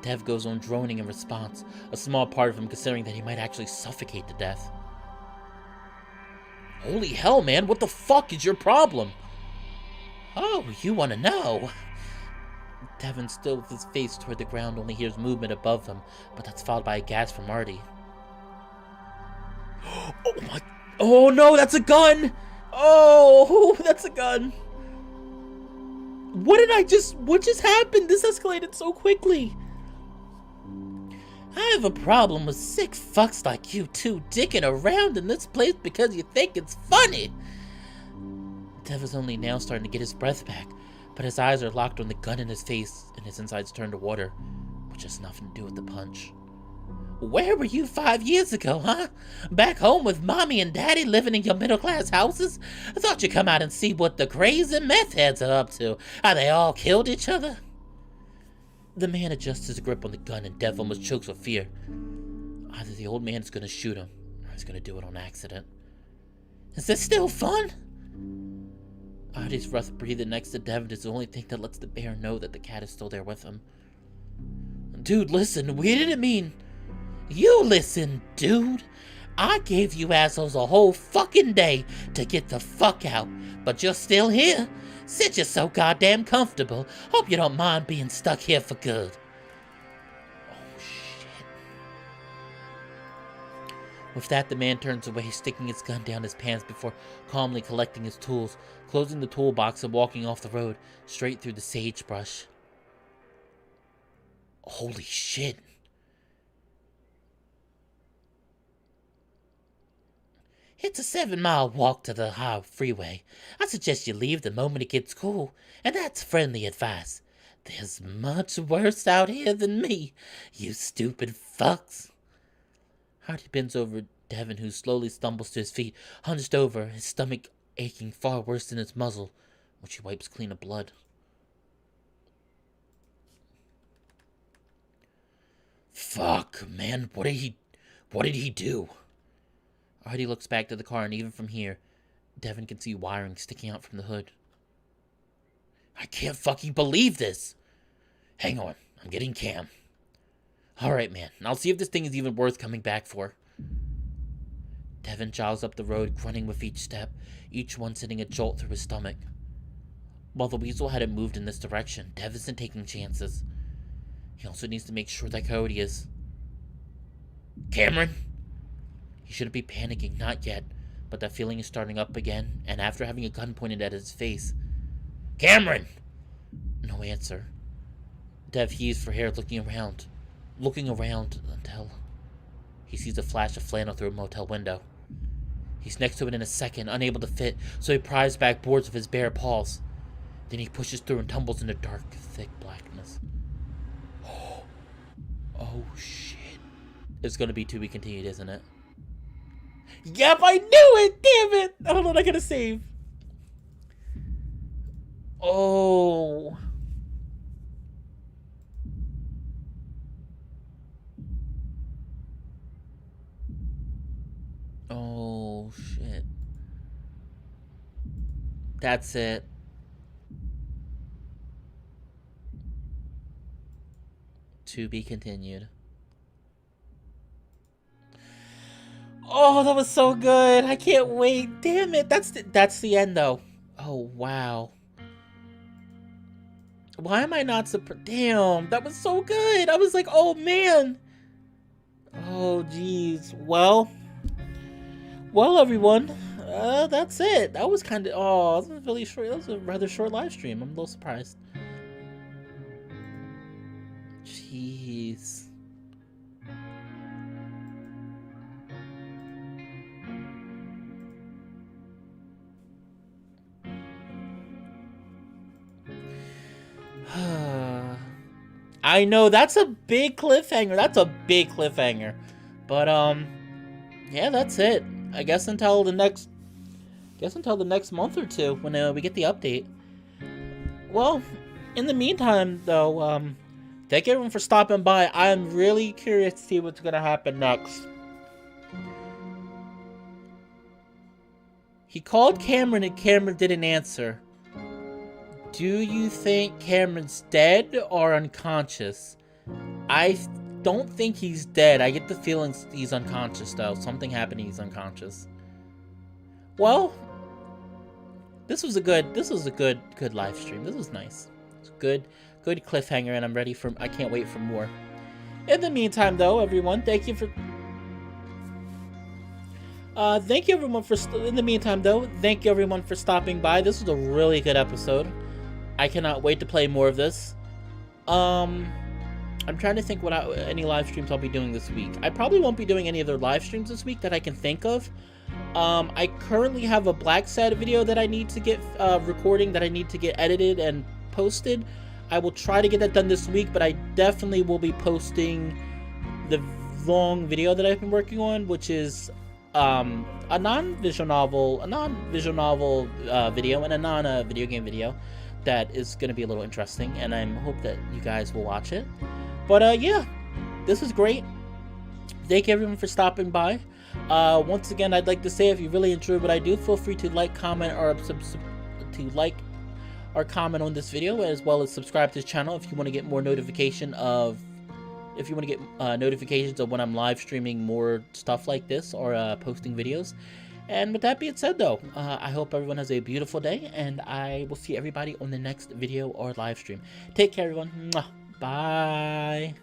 Dev goes on droning in response, a small part of him considering that he might actually suffocate to death. Holy hell, man, what the fuck is your problem? Oh, you want to know? Devin, still with his face toward the ground, only hears movement above him, but that's followed by a gasp from Artie. Oh my... Oh no, that's a gun! Oh, that's a gun! What just happened? This escalated so quickly. I have a problem with sick fucks like you two dicking around in this place because you think it's funny. Dev is only now starting to get his breath back, but his eyes are locked on the gun in his face and his insides turn to water, which has nothing to do with the punch. Where were you 5 years ago, huh? Back home with mommy and daddy living in your middle-class houses? I thought you'd come out and see what the crazy meth heads are up to. How they all killed each other? The man adjusts his grip on the gun and Dev almost chokes with fear. Either the old man is going to shoot him, or he's going to do it on accident. Is this still fun? Artie's rough breathing next to Devin is the only thing that lets the bear know that the cat is still there with him. Dude, listen, we didn't mean... You listen, dude. I gave you assholes a whole fucking day to get the fuck out, but you're still here. Sit you so goddamn comfortable. Hope you don't mind being stuck here for good. Oh, shit. With that, the man turns away, sticking his gun down his pants before calmly collecting his tools, closing the toolbox and walking off the road, straight through the sagebrush. Holy shit. It's a 7-mile walk to the high freeway. I suggest you leave the moment it gets cool, and that's friendly advice. There's much worse out here than me, you stupid fucks. Hardy bends over Devin, who slowly stumbles to his feet, hunched over, his stomach aching far worse than his muzzle, which he wipes clean of blood. Fuck, man, what did he do? Hardy looks back to the car, and even from here, Devin can see wiring sticking out from the hood. I can't fucking believe this! Hang on, I'm getting Cam. Alright, man, I'll see if this thing is even worth coming back for. Devin jogs up the road, grunting with each step, each one sending a jolt through his stomach. While the weasel hadn't moved in this direction, Dev isn't taking chances. He also needs to make sure that Coyote is... Cameron? He shouldn't be panicking, not yet, but that feeling is starting up again, and after having a gun pointed at his face... Cameron! No answer. Dev heaves for air, looking around until he sees a flash of flannel through a motel window. He's next to it in a second, unable to fit, so he pries back boards with his bare paws. Then he pushes through and tumbles into dark, thick blackness. Oh shit. It's gonna be to be continued, isn't it? Yep, I knew it! Damn it! Hold on, I gotta save. Oh. Oh, shit. That's it. To be continued. Oh, that was so good. I can't wait. Damn it. That's the end, though. Oh, wow. Why am I not surprised? Damn, that was so good. I was like, oh, man. Oh, geez. Jeez. Well, everyone, that's it. That was kind of, that was really short. That was a rather short live stream. I'm a little surprised. Jeez. I know, that's a big cliffhanger. But yeah, that's it. I guess until the next month or two when we get the update. Well, in the meantime though, thank everyone for stopping by. I'm really curious to see what's gonna happen next. He called Cameron and Cameron didn't answer. Do you think Cameron's dead or unconscious? I don't think he's dead. I get the feeling he's unconscious though. Something happened, he's unconscious. Well, this was a good live stream. This was nice. It's good cliffhanger, and I'm ready for. I can't wait for more. In the meantime, though, everyone, thank you for stopping by. This was a really good episode. I cannot wait to play more of this. I'm trying to think any live streams I'll be doing this week. I probably won't be doing any other live streams this week that I can think of. I currently have a Black Sad video that I need to get recording, that I need to get edited and posted. I will try to get that done this week, but I definitely will be posting the long video that I've been working on, which is a non-visual novel video and a non-video game video that is going to be a little interesting, and I hope that you guys will watch it. But yeah, this was great. Thank you everyone for stopping by. Once again, I'd like to say, if you really enjoyed what I do, feel free to like, comment, or comment on this video, as well as subscribe to this channel if you want to get more notifications of when I'm live streaming more stuff like this, or posting videos. And with that being said, though, I hope everyone has a beautiful day, and I will see everybody on the next video or live stream. Take care, everyone. Mwah. Bye.